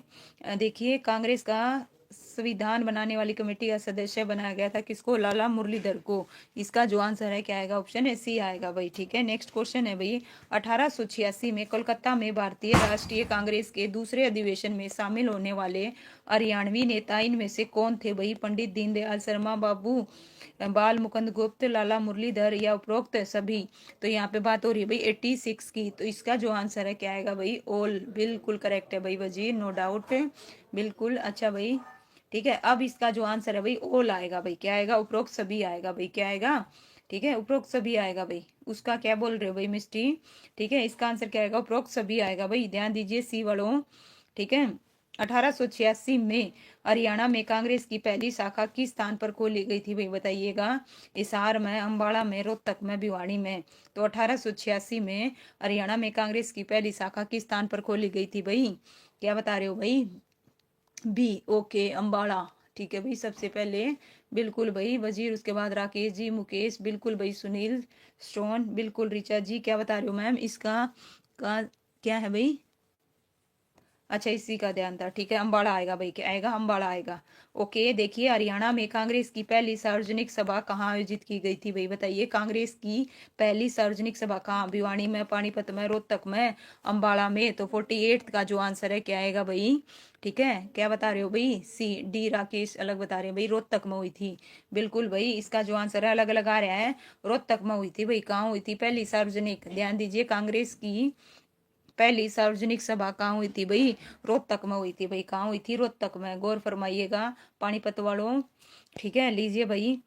देखिए, कांग्रेस का संविधान बनाने वाली कमेटी का सदस्य बनाया गया था किसको? लाला मुरलीधर को। इसका जो आंसर है क्या आएगा? ऑप्शन है सी आएगा भाई। ठीक है, नेक्स्ट क्वेश्चन है भाई, 1886 में कोलकाता में भारतीय राष्ट्रीय कांग्रेस के दूसरे अधिवेशन में शामिल होने वाले हरियाणवी नेता इनमें से कौन थे भाई? पंडित दीनदयाल शर्मा, बाबू बाल मुकुंद गुप्त, लाला मुरलीधर, या उपरोक्त सभी। तो यहाँ पे बात हो रही है भाई 86 की, तो इसका जो आंसर है क्या आएगा भाई? ऑल। बिल्कुल करेक्ट है भाई वजीर, नो डाउट, बिल्कुल। अच्छा भाई, ठीक है, अब इसका जो आंसर है भाई ऑल आएगा भाई। क्या आएगा? उपरोक्त सभी आएगा भाई। क्या आएगा? ठीक है, उपरोक्त सभी आएगा भाई। उसका क्या बोल रहे हो भाई मिस्टी? ठीक है, इसका आंसर क्या आएगा? उपरोक्त सभी आएगा भाई, ध्यान दीजिए सी वालों। ठीक है, 1886 में हरियाणा में कांग्रेस की पहली शाखा किस स्थान पर खोली गई थी भाई? बताइएगा। हिसार में, अम्बाड़ा में, रोहतक में, भिवाड़ी में। तो 1886 में हरियाणा में कांग्रेस की पहली शाखा किस स्थान पर खोली गई थी भाई? क्या बता रहे हो भाई? बी। ओके, अम्बाड़ा। ठीक है भाई, सबसे पहले बिल्कुल भाई वजीर, उसके बाद राकेश जी, मुकेश, बिल्कुल भाई सुनील, स्टोन, बिल्कुल ऋचा जी। क्या बता रहे हो मैम? इसका का क्या है भाई? अच्छा, इसी का ध्यान था। ठीक है, अम्बाड़ा आएगा भाई। क्या आएगा? अम्बाड़ा आएगा। ओके, देखिए, हरियाणा में कांग्रेस की पहली सार्वजनिक सभा कहाँ आयोजित की गई थी भाई? बताइए, कांग्रेस की पहली सार्वजनिक सभा कहाँ? भिवाड़ी में, पानीपत में, रोहतक में, अम्बाड़ा में। तो 48 का जो आंसर है क्या आएगा भाई? ठीक है, क्या बता रहे हो भाई? सी डी, राकेश अलग बता रहे हैं भाई, रोहतक में हुई थी। बिल्कुल भाई, इसका जो आंसर है अलग अलग आ रहा है। रोहतक में हुई थी भाई। कहाँ हुई थी पहली सार्वजनिक? ध्यान दीजिए, कांग्रेस की पहली सार्वजनिक सभा कहाँ हुई थी भाई? रोहतक में हुई थी भाई। कहाँ हुई थी? रोहतक में, गौर फरमाइएगा पानीपत वालों। ठीक है, लीजिए भाई,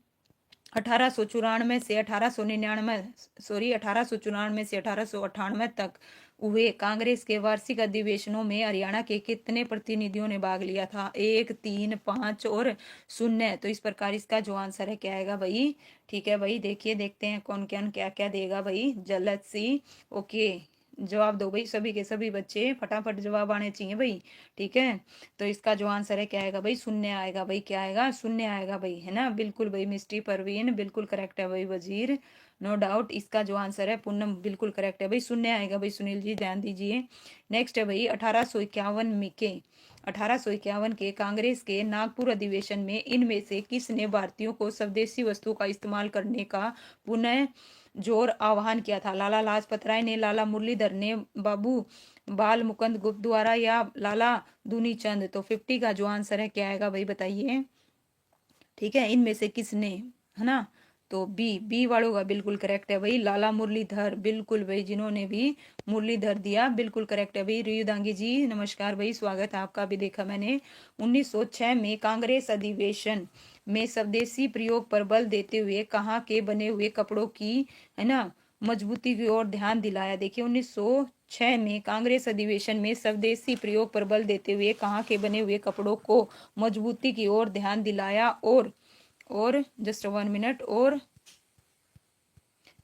1894 से 1899, सॉरी, 1894 से 1898 तक हुए कांग्रेस के वार्षिक अधिवेशनों में हरियाणा के कितने प्रतिनिधियों ने भाग लिया था? 1, 3, 5 और 0। तो इस प्रकार इसका जो आंसर है क्या आएगा भाई? ठीक है भाई, देखिए, देखते हैं कौन क्या क्या देगा भाई, जल्द सी। ओके, जवाब दो भाई, सभी के सभी बच्चे फटाफट जवाब आने चाहिए भाई। ठीक है, तो इसका जो आंसर है क्या आएगा भाई? 0 आएगा भाई। क्या आएगा? 0 आएगा भाई, है ना? बिल्कुल भाई मिस्टी परवीन, बिल्कुल करेक्ट है भाई वजीर, नो डाउट। इसका जो आंसर है पूनम, बिल्कुल करेक्ट है भाई, 0 आएगा भाई सुनील जी, ध्यान दीजिए। नेक्स्ट है भाई, 1851 में के 1851 के कांग्रेस के नागपुर अधिवेशन में इनमें से किसने भारतीयों को स्वदेशी वस्तु का इस्तेमाल करने का पुनः जोर आह्वान किया था? लाला लाजपत राय ने, लाला मुरलीधर ने, बाबू बाल मुकुंद गुप्त द्वारा, या लाला दूनी चंद? तो 50 का जो आंसर है क्या आएगा भाई? बताइए। ठीक है, इनमें से किसने, है ना? तो बी वालों का बिल्कुल करेक्ट है भाई, लाला मुरलीधर। बिल्कुल भाई, जिन्होंने भी मुरलीधर दिया, बिल्कुल करेक्ट है भाई। रियुदांगी जी नमस्कार भाई, स्वागत है आपका भी, देखा मैंने। 1906 में कांग्रेस अधिवेशन में स्वदेशी प्रयोग पर बल देते हुए कहाँ के बने हुए कपड़ों की, है ना, मजबूती की ओर ध्यान दिलाया? देखिए, 1906 1906 में कांग्रेस अधिवेशन में स्वदेशी प्रयोग पर बल देते हुए कहाँ के बने हुए कपड़ों को मजबूती की ओर ध्यान दिलाया और जस्ट 1 मिनट और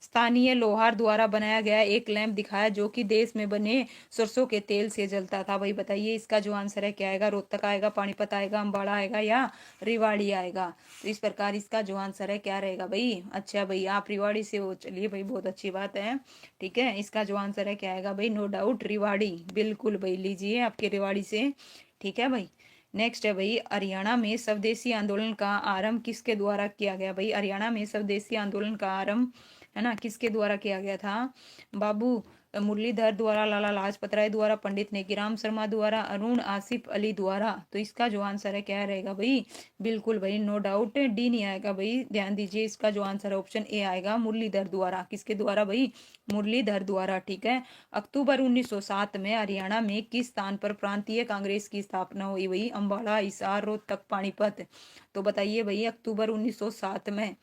स्थानीय लोहार द्वारा बनाया गया एक लैंप दिखाया जो कि देश में बने सरसों के तेल से जलता था। भाई बताइए इसका जो आंसर है क्या आएगा? रोहतक आएगा, पानीपत आएगा, अम्बाड़ा आएगा या रेवाड़ी आएगा? तो इस प्रकार इसका जो आंसर है क्या रहेगा भाई? अच्छा भाई आप रेवाड़ी से हो, चलिए भाई बहुत अच्छी बात है। ठीक है, इसका जो आंसर है क्या आएगा भाई? नो डाउट रेवाड़ी, बिल्कुल भाई लीजिए आपके रेवाड़ी से। ठीक है भाई, नेक्स्ट है भाई, हरियाणा में स्वदेशी आंदोलन का आरंभ किसके द्वारा किया गया? भाई हरियाणा में स्वदेशी आंदोलन का आरंभ है ना किसके द्वारा किया गया था? बाबू मुरलीधर द्वारा, लाला लाजपत राय द्वारा, पंडित नेकीराम शर्मा द्वारा, अरुण आसिफ अली द्वारा। तो इसका जो आंसर है क्या रहेगा भाई? बिल्कुल भाई नो डाउट डी नहीं आएगा भाई, ध्यान दीजिए इसका जो आंसर है ऑप्शन ए आएगा, मुरलीधर द्वारा। किसके द्वारा भाई? मुरलीधर द्वारा। ठीक है, अक्टूबर 1907 में हरियाणा में किस स्थान पर प्रांतीय कांग्रेस की स्थापना हुई? भाई अम्बाला, हिसार, रोहतक, पानीपत। तो बताइए भाई अक्टूबर 1907 में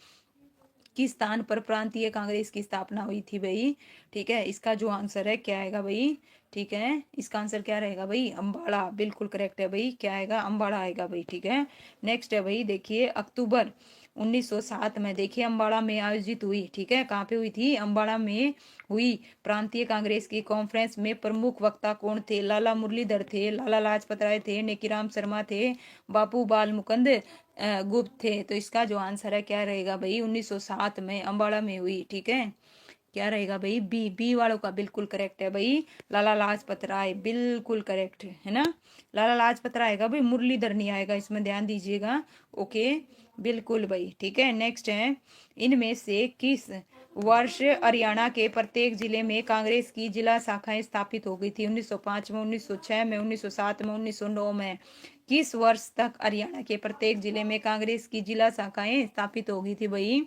किस स्थान पर प्रांतीय कांग्रेस की स्थापना हुई थी भाई? ठीक है, इसका जो आंसर है क्या आएगा भाई? ठीक है, इसका आंसर क्या रहेगा भाई? अम्बाड़ा, बिल्कुल करेक्ट है भाई, क्या आएगा? अम्बाड़ा आएगा भाई। ठीक है, नेक्स्ट है भाई, देखिए अक्टूबर 1907 में देखिए अम्बाड़ा में आयोजित हुई। ठीक है, कहाँ पे हुई थी? अम्बाड़ा में हुई प्रांतीय कांग्रेस की कॉन्फ्रेंस में प्रमुख वक्ता कौन थे? लाला मुरलीधर थे, लाला लाजपत राय थे, नेकीराम शर्मा थे, बापू बाल मुकुंद गुप्त थे। तो इसका जो आंसर है क्या रहेगा भाई? 1907 में अम्बाड़ा में हुई। ठीक है, क्या रहेगा भाई? बी वालों का बिल्कुल करेक्ट है भाई, लाला लाजपत राय, बिल्कुल करेक्ट है ना। लाला लाजपत राय आएगा भाई, मुरलीधर नहीं आएगा, इसमें ध्यान दीजिएगा। ओके, बिल्कुल भाई। ठीक है, नेक्स्ट है, इनमें से किस वर्ष हरियाणा के प्रत्येक जिले में कांग्रेस की जिला शाखाएं स्थापित हो गई थी? 1905 में, 1906 में, 1907 में, 1909 में। किस वर्ष तक हरियाणा के प्रत्येक जिले में कांग्रेस की जिला शाखाएं स्थापित हो गई थी भाई?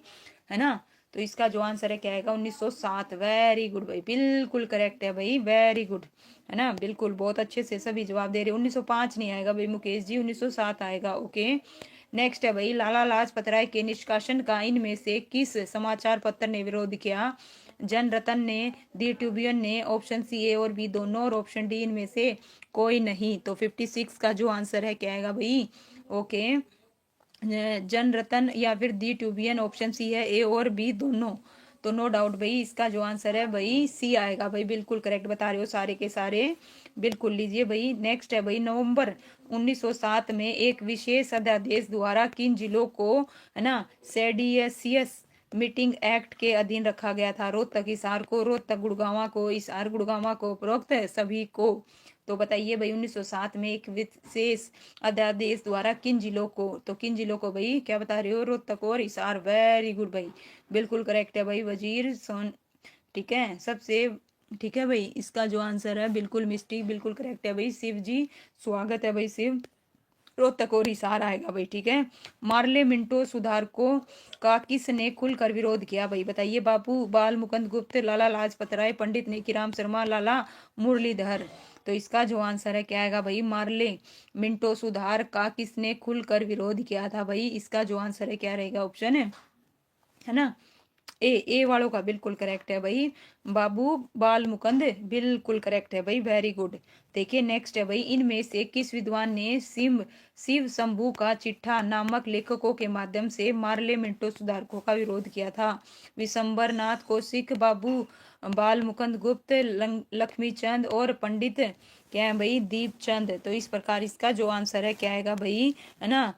है ना, तो इसका जो आंसर है क्या आएगा? 1907। वेरी गुड भाई, बिल्कुल करेक्ट है भाई, वेरी गुड है ना, बिल्कुल बहुत अच्छे से सभी जवाब दे रहे। 1905 नहीं आएगा भाई मुकेश जी, 1907 आएगा। ओके, नेक्स्ट है भाई, लाला लाजपत राय के निष्कासन का इनमें से किस समाचार पत्र ने विरोध किया? जनरतन ने, दी ट्रिब्यून ने, ऑप्शन सी ए और बी दोनों, और ऑप्शन डी इनमें से कोई नहीं। तो 56 का जो आंसर है क्या आएगा भाई? ओके, जनरतन या फिर दी ट्रिब्यून, ऑप्शन सी है, ए और बी दोनों। तो नो डाउट भाई इसका जो आंसर है भाई सी आएगा भाई, बिल्कुल करेक्ट बता रहे हो सारे के सारे, बिल्कुल लीजिए भाई। नेक्स्ट है भाई, नवंबर 1907 में एक विशेष अध्यादेश द्वारा किन जिलों को है ना सेडियसियस मीटिंग एक्ट के अधीन रखा गया था? रोहतक हिसार को, रोहतक गुड़गांवा को, हिसार गुड़गांवा को, उपरोक्त सभी को। तो बताइए भाई 1907 में एक विशेष अध्यादेश द्वारा किन जिलों को, तो किन जिलों को भाई क्या बता रहे हो? रोहतक और हिसार। वेरी गुड भाई, बिल्कुल करेक्ट है भाई, वजीर सोन। ठीक है, सबसे ठीक है भाई, इसका जो आंसर है बिल्कुल मिस्टेक, बिल्कुल करेक्ट है भाई, शिव जी स्वागत है भाई शिव। रोहतक और हिसार आएगा भाई। ठीक है, मार्ले मिंटो सुधारकों का किसने खुलकर विरोध किया? भाई बताइए, बापू बाल मुकुंद गुप्त, लाला लाजपत राय, पंडित नेकीराम शर्मा, लाला मुरलीधर। तो इसका जो आंसर है क्या आएगा भाई? मार्ले मिंटो सुधार का किसने खुलकर विरोध किया था भाई? इसका जो आंसर है क्या रहेगा? ऑप्शन है ना ए वालों का बिल्कुल करेक्ट है भाई, बाबू बाल मुकुंद, बिल्कुल करेक्ट है भाई, वेरी गुड। देखिए नेक्स्ट है भाई, इनमें से किस विद्वान ने शिव शंभू का चिट्ठा नामक लेखकों के माध्यम से मार्ले मिंटो सुधारकों का विरोध किया था? विशंबर नाथ कौशिक, बाबू बाल मुकुंद गुप्त, लक्ष्मी चंद और पंडित क्या है भाई? दीपचंद। तो इस प्रकार इसका जो आंसर है क्या आएगा भाई? है ना,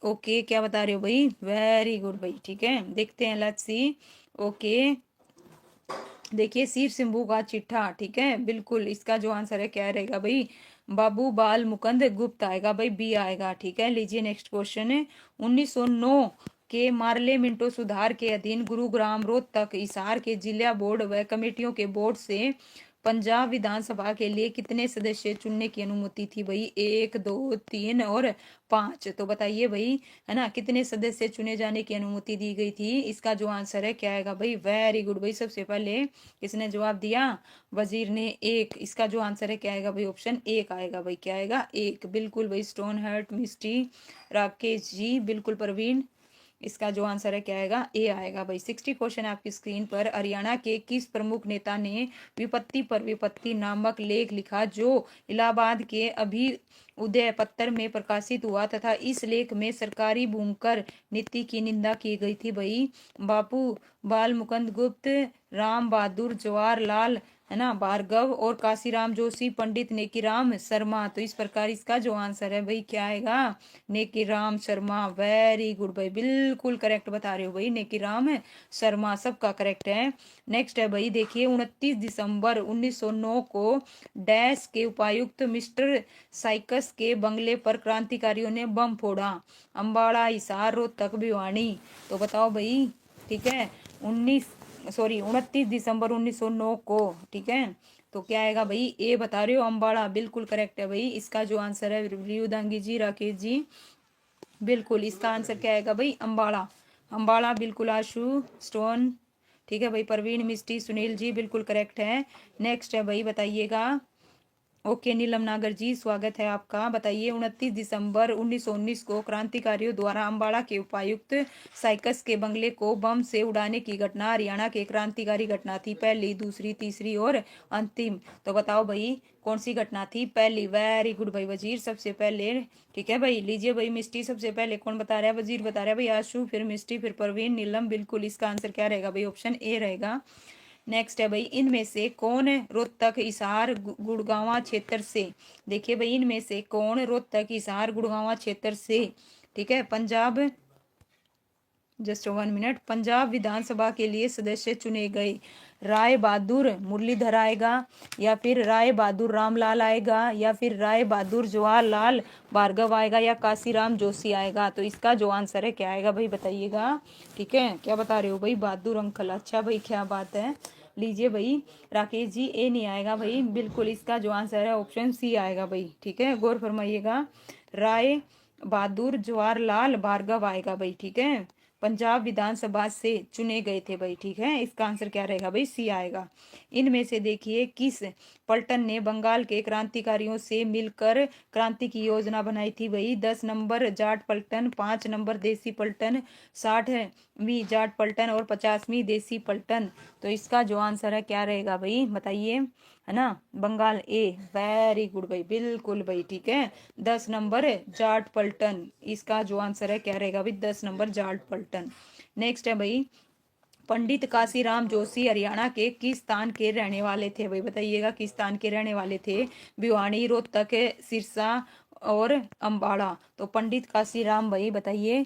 ओके, क्या बता रहे हो भाई? वेरी गुड भाई। ठीक है, देखते हैं, लेट्स सी। ओके, देखिए शिव शंभू का चिट्ठा। ठीक है, बिल्कुल इसका जो आंसर है क्या रहेगा भाई? बाबू बाल मुकुंद गुप्त आएगा भाई, बी आएगा। ठीक है, लीजिए नेक्स्ट क्वेश्चन है, 1909 के मार्ले मिंटो सुधार के अधीन गुरुग्राम, रोहतक, हिसार के जिला बोर्ड व कमेटियों के बोर्ड से पंजाब विधानसभा के लिए कितने सदस्य चुनने की अनुमति थी भाई? 1, 2, 3 और 5। तो बताइए भाई, है ना, कितने सदस्य चुने जाने की अनुमति दी गई थी? इसका जो आंसर है क्या आएगा भाई? वेरी गुड भाई, सबसे पहले किसने जवाब दिया? वजीर ने, 1। इसका जो आंसर है क्या आएगा भाई? ऑप्शन 1 आएगा भाई, क्या आएगा? 1, बिल्कुल भाई। स्टोन हर्ट मिस्टी, राकेश जी, बिल्कुल प्रवीण, इसका जो आंसर है क्या आएगा, ए आएगा भाई। 60 क्वेश्चन आपकी स्क्रीन पर। हरियाणा के किस प्रमुख नेता ने विपत्ति पर विपत्ति नामक लेख लिखा जो इलाहाबाद के अभी उदय पत्र में प्रकाशित हुआ तथा इस लेख में सरकारी भूमिकर नीति की निंदा की गई थी भाई? बापू बाल मुकुंद गुप्त, राम बहादुर जवाहरलाल है ना भार्गव और काशीराम जोशी, पंडित नेकीराम शर्मा। तो इस प्रकार इसका जो आंसर है भाई क्या आएगा, नेकीराम शर्मा। वेरी गुड भाई, बिल्कुल करेक्ट बता रहे हो भाई, नेकीराम शर्मा सबका करेक्ट है। नेक्स्ट है भाई देखिए, 29 दिसंबर 1909 को डैश के उपायुक्त मिस्टर साइकस के बंगले पर क्रांतिकारियों ने बम फोड़ा। अम्बाड़ा, हिसार, रोहतक, भिवानी। तो बताओ भाई, ठीक है, 29 दिसंबर 1909 को, ठीक है। तो क्या आएगा भाई, ए बता रहे हो, अम्बाड़ा। बिल्कुल करेक्ट है भाई, इसका जो आंसर है रियुदांगी जी, राकेश जी, बिल्कुल इसका आंसर क्या आएगा भाई, अम्बाड़ा। अम्बाड़ा बिल्कुल। आशु स्टोन, ठीक है भाई। परवीन मिस्टी, सुनील जी बिल्कुल करेक्ट है। नेक्स्ट है भाई, बताइएगा। ओके नीलम नागर जी, स्वागत है आपका। बताइए, 29 दिसंबर 1919 को क्रांतिकारियों द्वारा अम्बाड़ा के उपायुक्त साइकस के बंगले को बम से उड़ाने की घटना हरियाणा की क्रांतिकारी घटना थी। पहली, दूसरी, तीसरी और अंतिम। तो बताओ भाई कौन सी घटना थी? पहली। वेरी गुड भाई, वजीर सबसे पहले, ठीक है भाई। लीजिए भाई, मिस्टी सबसे पहले कौन बता रहा है? वजीर बता रहा है भाई। आशु, फिर मिस्टी, फिर परवीन, नीलम। बिल्कुल इसका आंसर क्या रहेगा भाई, ऑप्शन ए रहेगा। नेक्स्ट है भाई, इनमें से कौन रोहतक, हिसार, गुड़गांव क्षेत्र से, देखिए भाई, इनमें से कौन रोहतक, हिसार, गुड़गांव क्षेत्र से, ठीक है, पंजाब, जस्ट 1 मिनट, पंजाब विधानसभा के लिए सदस्य चुने गए? राय बहादुर मुरलीधर आएगा, या फिर राय बहादुर रामलाल आएगा, या फिर राय बहादुर जवाहरलाल भार्गव आएगा, या काशीराम जोशी आएगा? तो इसका जो आंसर है क्या आएगा भाई, बताइएगा। ठीक है, क्या बता रहे हो भाई, बहादुर अंकल। अच्छा भाई, क्या बात है। लीजिए भाई, राकेश जी, ए नहीं आएगा भाई, बिल्कुल इसका जो आंसर है ऑप्शन सी आएगा भाई। ठीक है, गौर फरमाइएगा, राय बहादुर जवाहरलाल भार्गव आएगा भाई। ठीक है, पंजाब विधानसभा से चुने गए थे भाई। ठीक है, इसका आंसर क्या रहेगा भाई, सी आएगा। इनमें से देखिए, किस पलटन ने बंगाल के क्रांतिकारियों से मिलकर क्रांति की योजना बनाई थी भाई? 10 नंबर जाट पलटन, 5 नंबर देसी पलटन, 60वीं जाट पलटन और 50वीं देसी पलटन। तो इसका जो आंसर है क्या रहेगा भाई, बताइए, है ना, बंगाल, ए। वेरी गुड भाई, बिल्कुल भाई। ठीक है, 10 नंबर जाट पलटन, इसका जो आंसर है क्या रहेगा भाई, 10 नंबर जाट पलटन। नेक्स्ट है भाई, पंडित काशीराम जोशी हरियाणा के किस स्थान के रहने वाले थे भाई? बताइएगा, किस स्थान के रहने वाले थे? भिवानी, रोहतक, सिरसा और अम्बाड़ा। तो पंडित काशीराम भाई, बताइए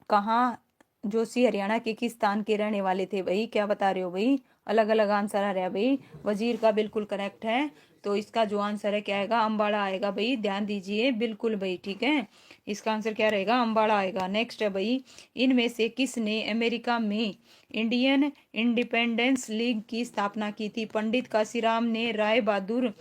कहाँ, जोशी हरियाणा के किस स्थान के रहने वाले थे भाई? क्या बता रहे हो भाई, अलग अलग आंसर आ रहा है भाई। वजीर का बिल्कुल करेक्ट है, तो इसका जो आंसर है क्या आएगा, अम्बाड़ा आएगा भाई, ध्यान दीजिए, बिल्कुल भाई। ठीक है, इसका आंसर क्या रहेगा, अम्बाड़ा आएगा। नेक्स्ट है भाई, इनमें से किसने अमेरिका में इंडियन इंडिपेंडेंस लीग की स्थापना की थी? पंडित काशीराम ने, राय बहादुर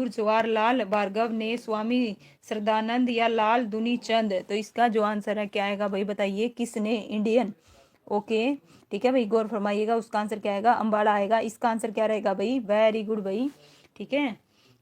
जवाहरलाल भार्गव ने, स्वामी श्रद्धानंद, या लाल दुनी चंद? तो इसका जो आंसर है क्या आएगा भाई, बताइए, किसने इंडियन, ओके, ठीक है भाई, गौर फरमाइएगा, उसका आंसर क्या आएगा, अम्बाड़ा आएगा। इसका आंसर क्या रहेगा भाई, वेरी गुड भाई। ठीक है,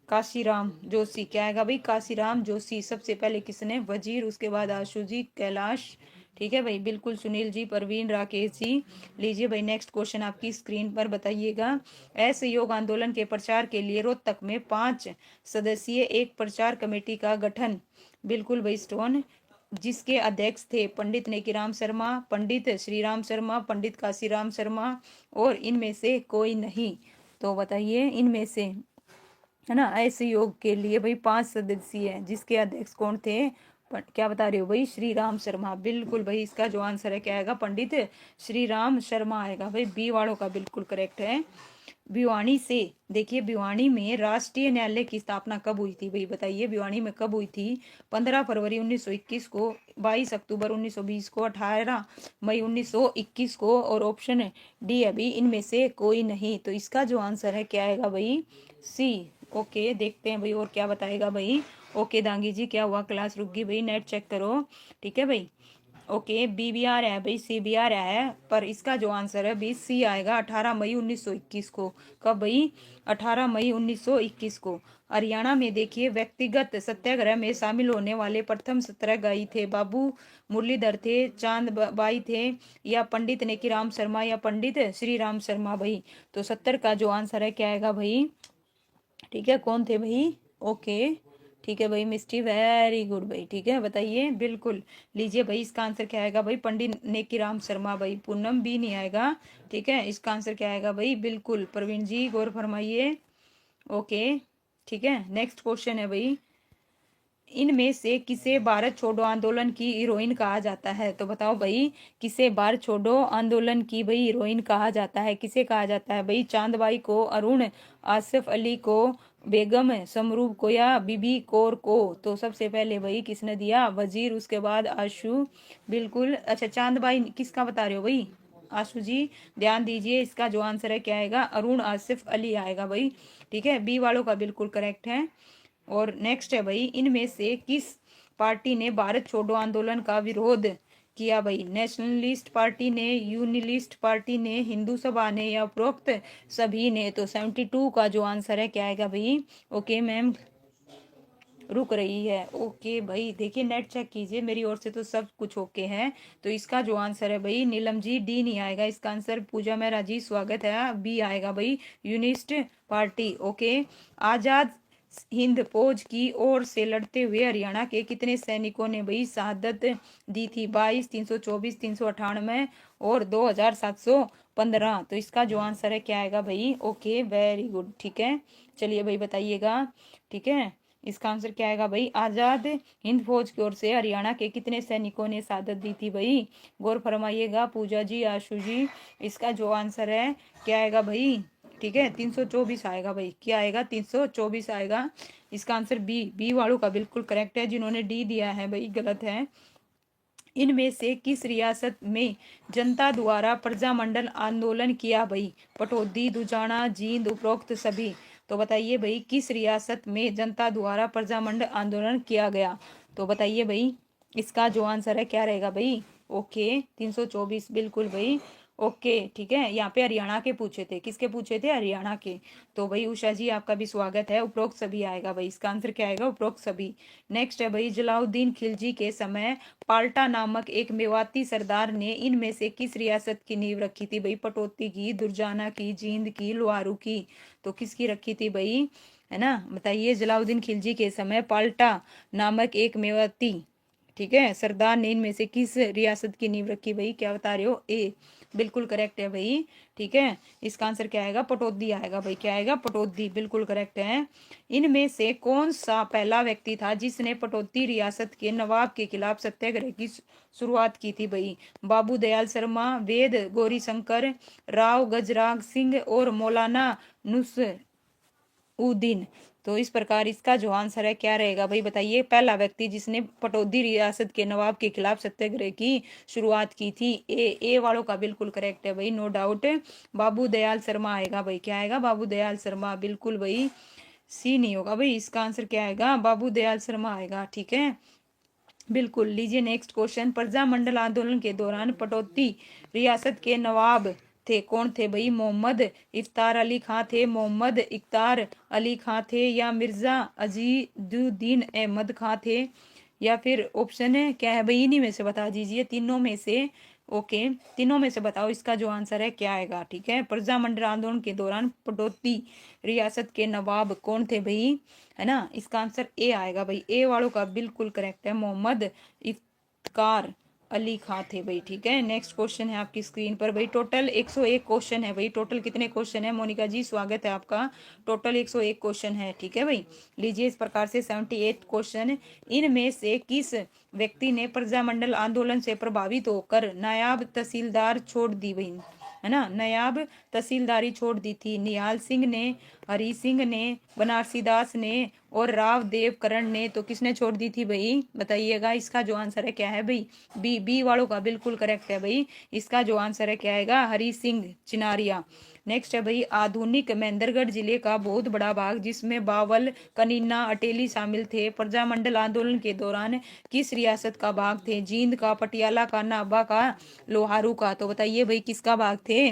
काशीराम जोशी, क्या आएगा भाई, काशीराम जोशी। सबसे पहले किसने, वजीर, उसके बाद आशु जी, कैलाश, ठीक है भाई, बिल्कुल, सुनील जी, परवीन, राकेश जी। लीजिए भाई, नेक्स्ट क्वेश्चन आपकी स्क्रीन पर, बताइएगा। असहयोग आंदोलन के प्रचार के लिए रोहतक में 5 सदस्यीय एक प्रचार कमेटी का गठन, बिल्कुल भाई स्टोन, जिसके अध्यक्ष थे पंडित नेकीराम शर्मा, पंडित श्रीराम शर्मा, पंडित काशीराम शर्मा, और इनमें से कोई नहीं? तो बताइए, इनमें से, है ना, ऐसे योग के लिए भाई 5 सदस्य हैं, जिसके अध्यक्ष कौन थे? क्या बता रहे हो भाई, श्री राम शर्मा। बिल्कुल भाई, इसका जो आंसर है क्या आएगा, पंडित श्री राम शर्मा आएगा भाई, बी वालों का बिल्कुल करेक्ट है। भिवानी से, देखिए, भिवानी में राष्ट्रीय न्यायालय की स्थापना कब हुई थी भाई? बताइए, भिवानी में कब हुई थी? 15 फरवरी 1921 को, 22 अक्टूबर 1920 को, 18 मई 1921 को, और ऑप्शन डी अभी इनमें से कोई नहीं? तो इसका जो आंसर है क्या आएगा भाई, सी। ओके, देखते हैं भाई और क्या बताएगा भाई। ओके दांगी जी, क्या हुआ, क्लास रुक गई भाई, नेट चेक करो। ठीक है भाई, ओके, बी भी आ रहा है भाई, सी भी आ रहा है, पर इसका जो आंसर है भाई सी आएगा 18 मई 1921 को। कब भाई? 18 मई 1921 को। हरियाणा में देखिए, व्यक्तिगत सत्याग्रह में शामिल होने वाले प्रथम सत्याग्रही थे बाबू मुरलीधर थे, चांद बाई थे, या पंडित नेकीराम शर्मा, या पंडित श्री राम शर्मा भाई। तो 70 का जो आंसर है क्या आएगा भाई? ठीक है, कौन थे भाई? ओके, ठीक है भाई, मिस्टी वेरी गुड भाई। ठीक है, बताइए बिल्कुल। लीजिए भाई, इसका आंसर क्या आएगा भाई? पंडित नेकीराम शर्मा भाई। पूनम भी नहीं आएगा। ठीक है, इसका आंसर क्या आएगा भाई? बिल्कुल प्रवीण जी, गौर फरमाइए। ओके, ठीक है, नेक्स्ट क्वेश्चन है भाई, इनमें से किसे भारत छोड़ो आंदोलन की हीरोइन कहा जाता है? तो बताओ भाई, किसे भारत छोड़ो आंदोलन की भाई हीरोइन कहा जाता है? किसे कहा जाता है भाई? चांदबाई को, अरुण आसिफ अली को, बेगम समरूप को, या बीबी कौर को? तो सबसे पहले भाई किसने दिया? वजीर, उसके बाद आशु। बिल्कुल, अच्छा चांदबाई किसका बता रहे हो भाई? आशु जी ध्यान दीजिए, इसका जो आंसर है क्या आएगा? अरुण आसिफ अली आएगा भाई। ठीक है, बी वालों का बिल्कुल करेक्ट है। और नेक्स्ट है भाई, इनमें से किस पार्टी ने भारत छोड़ो आंदोलन का विरोध किया भाई? नेशनलिस्ट पार्टी ने, यूनिलिस्ट पार्टी ने, हिंदू सभा ने, या उपरोक्त सभी ने? तो 72 का जो आंसर है क्या आएगा भाई? ओके मैम रुक रही है। ओके भाई, देखिए नेट चेक कीजिए, मेरी ओर से तो सब कुछ ओके है। तो इसका जो आंसर है भाई, नीलम जी डी नहीं आएगा इसका आंसर। पूजा मेहरा जी स्वागत है, बी आएगा भाई, Unionist party. Okay, Azad Hind फौज की ओर से लड़ते हुए हरियाणा के कितने सैनिकों ने भाई शहादत दी थी? 22, 324, 398 और 2715। तो इसका जो आंसर है क्या आएगा भाई? Okay very good. ठीक है, चलिए भाई बताइएगा। ठीक है, इसका आंसर क्या आएगा भाई? आजाद हिंद फौज की ओर से हरियाणा के कितने सैनिकों ने शहादत दी थी भाई? गौर फरमाइएगा पूजा जी, आशु जी। इसका जो आंसर है क्या आएगा भाई? ठीक है, 324 आएगा भाई। क्या आएगा? 324 आएगा। इसका आंसर बी वालों का बिल्कुल करेक्ट है। जिन्होंने डी दिया है भाई गलत है। इनमें से किस रियासत में जनता द्वारा प्रजामंडल आंदोलन किया भाई? पटौदी, दुजाना, जींद, उपरोक्त सभी? तो बताइए भाई, किस रियासत में जनता द्वारा प्रजामंडल आंदोलन किया गया? तो बताइए भाई, इसका जो आंसर है क्या रहेगा भाई? ओके, 324 बिल्कुल भाई। ओके, ठीक है, यहाँ पे हरियाणा के पूछे थे। किसके पूछे थे? हरियाणा के। तो भाई उषा जी आपका भी स्वागत है। उपरोक्त सभी आएगा भाई, इसका आंसर क्या आएगा? उपरोक्त सभी। नेक्स्ट है भाई, जलाउद्दीन खिलजी के समय पाल्टा नामक एक मेवाती सरदार ने इनमें से किस रियासत की नींव रखी थी भाई? पटौती की, दुर्जाना की, जींद की, लोहारू की? तो किसकी रखी थी भाई? है ना, बताइए। जलाउद्दीन खिलजी के समय पाल्टा नामक एक मेवाती, ठीक है, सरदार ने इनमें से किस रियासत की नींव रखी भाई? क्या बता रहे हो? ए बिल्कुल करेक्ट है भाई। ठीक है, इसका आंसर क्या आएगा? पटौदी आएगा भाई। क्या आएगा? पटौदी, बिल्कुल करेक्ट है। इनमें से कौन सा पहला व्यक्ति था जिसने पटौदी रियासत के नवाब के खिलाफ सत्याग्रह की शुरुआत की थी भाई? बाबू दयाल शर्मा, वेद गौरी शंकर, राव गजराज सिंह, और मौलाना नुसरुद्दीन? तो इस प्रकार इसका जो आंसर है क्या रहेगा भाई? बताइए, पहला व्यक्ति जिसने पटौदी रियासत के नवाब के खिलाफ सत्याग्रह की शुरुआत की थी। ए वालों का बिल्कुल करेक्ट है भाई, नो डाउट। बाबू दयाल शर्मा आएगा भाई। क्या आएगा? बाबू दयाल शर्मा, बिल्कुल भाई। सी नहीं होगा भाई, इसका आंसर क्या आएगा? बाबू दयाल शर्मा आएगा। ठीक है, बिल्कुल। लीजिए नेक्स्ट क्वेश्चन, प्रजामंडल आंदोलन के दौरान पटौदी रियासत के नवाब थे, कौन थे भाई? मोहम्मद इफ्तार अली खां थे, मोहम्मद इफ्तार अली खां थे, या मिर्जा अजीजुद्दीन अहमद खां थे, या फिर ऑप्शन है क्या है भाई? इन्हीं में से बता दीजिए, तीनों में से। ओके, तीनों में से बताओ, इसका जो आंसर है क्या आएगा? ठीक है, प्रजामंडल आंदोलन के दौरान पटौदी रियासत के नवाब कौन थे भाई? है ना, इसका आंसर ए आएगा भाई। ए वालों का बिल्कुल करेक्ट है, मोहम्मद इफ्तार अली खां थे भाई। ठीक है, नेक्स्ट क्वेश्चन है आपकी स्क्रीन पर भाई। टोटल 101 क्वेश्चन है भाई। टोटल कितने क्वेश्चन है? मोनिका जी स्वागत है आपका। टोटल 101 क्वेश्चन है। ठीक है भाई, लीजिए इस प्रकार से 78 क्वेश्चन। इनमें से किस व्यक्ति ने प्रजामंडल आंदोलन से प्रभावित होकर नायब तहसीलदार छोड़ दी भाई? है ना, नायब तहसीलदारी छोड़ दी थी। निहाल सिंह ने, हरी सिंह ने, बनारसी दास ने, और राव देवकरण ने? तो किसने छोड़ दी थी भाई? बताइएगा, इसका जो आंसर है क्या है भाई? बी वालों का बिल्कुल करेक्ट है भाई। इसका जो आंसर है क्या आएगा? हरी सिंह चिनारिया। नेक्स्ट है भाई, आधुनिक महेंद्रगढ़ जिले का बहुत बड़ा भाग जिसमें बावल, कनीना, अटेली शामिल थे प्रजामंडल आंदोलन के दौरान किस रियासत का भाग थे? जींद का, पटियाला का, नाभा का, लोहारू का। तो बताइए भाई किसका भाग थे?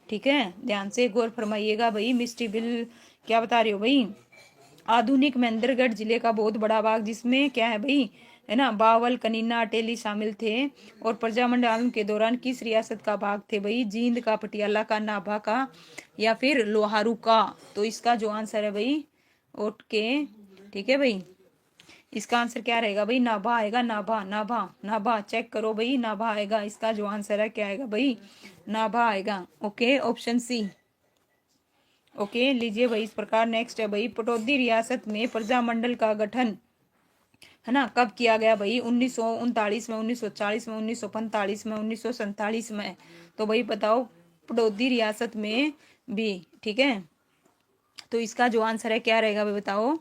ठीक है, ध्यान से गौर फरमाइएगा भाई। मिस्टी बिल क्या बता रहे हो भाई? आधुनिक महेंद्रगढ़ जिले का बहुत बड़ा भाग जिसमें क्या है भाई, है ना, बावल, कनीना, अटेली शामिल थे और प्रजामंडल आंदोलन के दौरान किस रियासत का भाग थे भाई? जींद का, पटियाला का, नाभा का या फिर लोहारू का। तो इसका जो आंसर है भाई, ओके, ठीक है भाई, इसका आंसर क्या रहेगा भाई? नाभा आएगा, नाभा, नाभा, नाभा, चेक करो भाई, नाभा आएगा। इसका जो आंसर है क्या आएगा भाई? नाभा आएगा। Okay, option C. ओके, लीजिए भाई इस प्रकार। नेक्स्ट है भाई, पटौदी रियासत में प्रजामंडल का गठन, है ना, कब किया गया भाई? 1939 में, 1940 में, 1945 में, 1947 में। तो भाई बताओ, पटौदी रियासत में भी, ठीक है, तो इसका जो आंसर है क्या रहेगा भाई बताओ?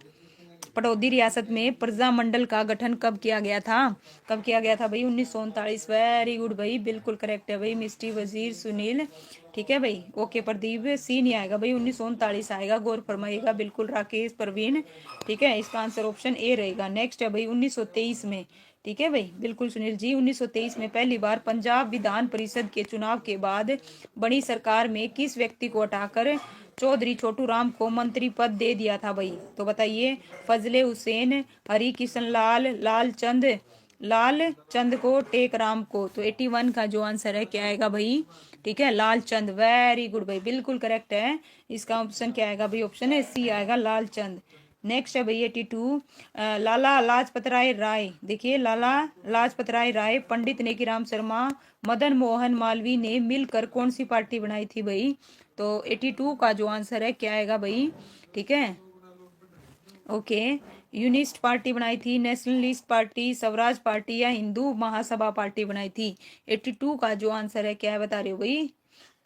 पटौदी रियासत में प्रजामंडल का गठन कब किया गया था? कब किया गया था भाई? 1939। वेरी गुड भाई, बिल्कुल करेक्ट है भाई। मिस्टी, वजीर, सुनील, ठीक है भाई। ओके, प्रदीप, सी नहीं आएगा भाई, 1939 आएगा, गौर फरमाइएगा बिल्कुल। राकेश, प्रवीण, ठीक है, इसका आंसर ऑप्शन ए रहेगा। नेक्स्ट है भाई, 1923 में, ठीक है भाई, बिल्कुल सुनील जी, 1923 में पहली बार पंजाब विधान परिषद के चुनाव के बाद बनी सरकार में किस व्यक्ति को हटाकर चौधरी छोटू राम को मंत्री पद दे दिया था भाई? तो बताइए, फजले हुसैन, हरि किशन लाल, लाल चंद को, टेक राम को। तो 81 का जो आंसर है क्या आएगा भाई? ठीक है, लाल चंद। वेरी गुड भाई, बिल्कुल करेक्ट है। इसका ऑप्शन क्या आएगा भाई? ऑप्शन है सी आएगा, लाल चंद। नेक्स्ट है भाई 82, लाला लाजपत राय राय, देखिए, लाला लाजपत राय राय, पंडित नेकीराम शर्मा, मदन मोहन मालवीय ने मिलकर कौन सी पार्टी बनाई थी भाई? तो 82 का जो आंसर है क्या आएगा भाई? ठीक है, ओके, यूनिस्ट पार्टी बनाई थी, नेशनलिस्ट पार्टी, स्वराज पार्टी या हिंदू महासभा पार्टी बनाई थी? 82 का जो आंसर है क्या है बता रहे हो भाई?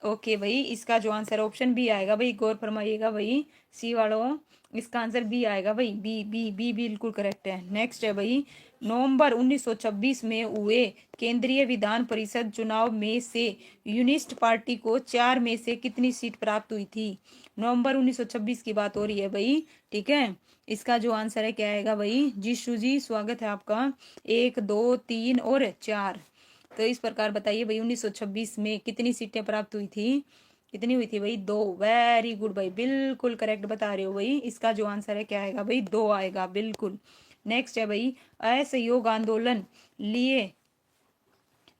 ओके भाई, इसका जो आंसर ऑप्शन बी आएगा भाई, गौर फरमाइएगा भाई सी वालों, इसका आंसर बी आएगा भाई, बी बी बी बिल्कुल करेक्ट है। नेक्स्ट है भाई, नवंबर 1926 में हुए केंद्रीय विधान परिषद चुनाव में से यूनिस्ट पार्टी को 4 में से कितनी सीट प्राप्त हुई थी? नवंबर 1926 की बात हो रही है भाई, ठीक है, इसका जो आंसर है क्या आएगा भाई? जीशु जी, स्वागत है आपका। 1, 2, 3 और 4। तो इस प्रकार बताइए भाई, 1926 में कितनी सीटें प्राप्त हुई थी? कितनी हुई थी भाई? 2। वेरी गुड भाई, बिल्कुल करेक्ट बता रहे हो भाई। इसका जो आंसर है क्या आएगा भाई? 2 आएगा, बिल्कुल। नेक्स्ट है भाई, असहयोग आंदोलन लिए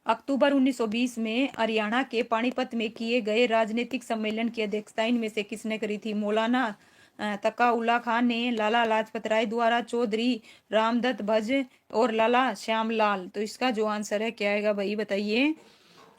अक्टूबर 1920 में हरियाणा के पानीपत में किए गए राजनीतिक सम्मेलन की अध्यक्षता इनमें से किसने करी थी? मौलाना तकाउल्ला खान ने, लाला लाजपत राय द्वारा, चौधरी रामदत्त भज और लाला श्यामलाल। तो इसका जो आंसर है क्या आएगा भाई बताइए?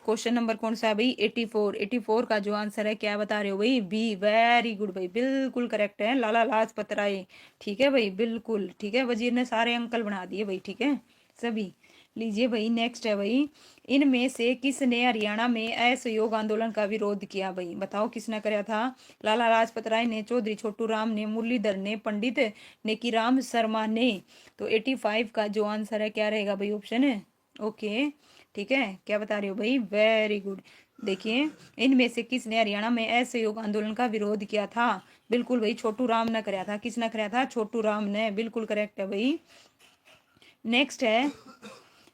क्वेश्चन नंबर कौन सा है भाई? 84। 84 का जो आंसर है क्या बता रहे हो भाई? बी। वेरी गुड भाई, बिल्कुल करेक्ट है, लाला लाजपत राय। ठीक है भाई, बिल्कुल ठीक है, वजीर ने सारे अंकल बना दिए भाई, ठीक है सभी। लीजिए भाई, नेक्स्ट है भाई, इनमें से किसने हरियाणा में असहयोग आंदोलन का विरोध किया भाई? बताओ किसने कराया था? लाला लाजपत राय ने, चौधरी छोटू राम ने, मुरलीधर ने, पंडित नेकीराम शर्मा ने। तो 85 का जो आंसर है क्या रहेगा भाई? ऑप्शन है ओके, ठीक है, क्या बता रहे हो भाई? Very good. देखिए, इनमें से किसने हरियाणा में असहयोग आंदोलन का विरोध किया था? बिल्कुल भाई, छोटू राम ने कराया था। किसने कराया था? छोटू राम ने, बिल्कुल करेक्ट है भाई। नेक्स्ट है,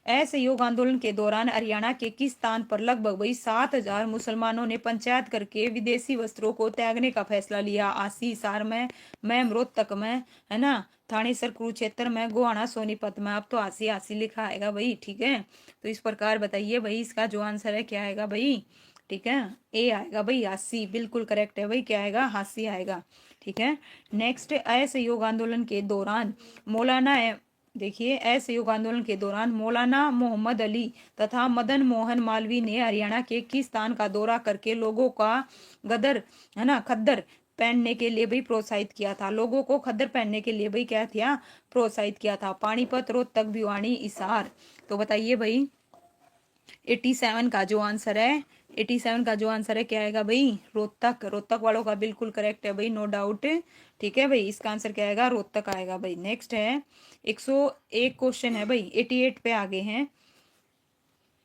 असहयोग आंदोलन के दौरान हरियाणा के किस स्थान पर लगभग भाई 7,000 मुसलमानों ने पंचायत करके विदेशी वस्त्रों को त्यागने का फैसला लिया? आसी हिसार में, मैम रोहतक में, है ना, थानेसर कुरुक्षेत्र में, गोहाना सोनीपत में। अब तो आसी आसी लिखा आएगा भाई, ठीक है। तो इस प्रकार बताइए भाई, इसका जो आंसर है क्या आएगा भाई? ठीक है, ए आएगा भाई, हासी, बिल्कुल करेक्ट है भाई, क्या आएगा? हासी आएगा, ठीक है। नेक्स्ट, असहयोग आंदोलन के दौरान मौलाना, देखिए, असहयोग आंदोलन के दौरान मौलाना मोहम्मद अली तथा मदन मोहन मालवीय ने हरियाणा के किस स्थान का दौरा करके लोगों का गदर, है ना, खद्दर पहनने के लिए भी प्रोत्साहित किया था? लोगों को खद्दर पहनने के लिए भी क्या किया? प्रोत्साहित किया था। पानीपत, रोहतक, भिवानी, हिसार। तो बताइए भाई, 87 का जो आंसर है, 87 का जो आंसर है क्या आएगा भाई? रोहतक। रोहतक वालों का बिल्कुल करेक्ट है भाई, नो डाउट, ठीक है भाई, इसका आंसर क्या आएगा? रोहतक आएगा भाई। नेक्स्ट है, 101 क्वेश्चन है भाई, 88 पे आगे हैं।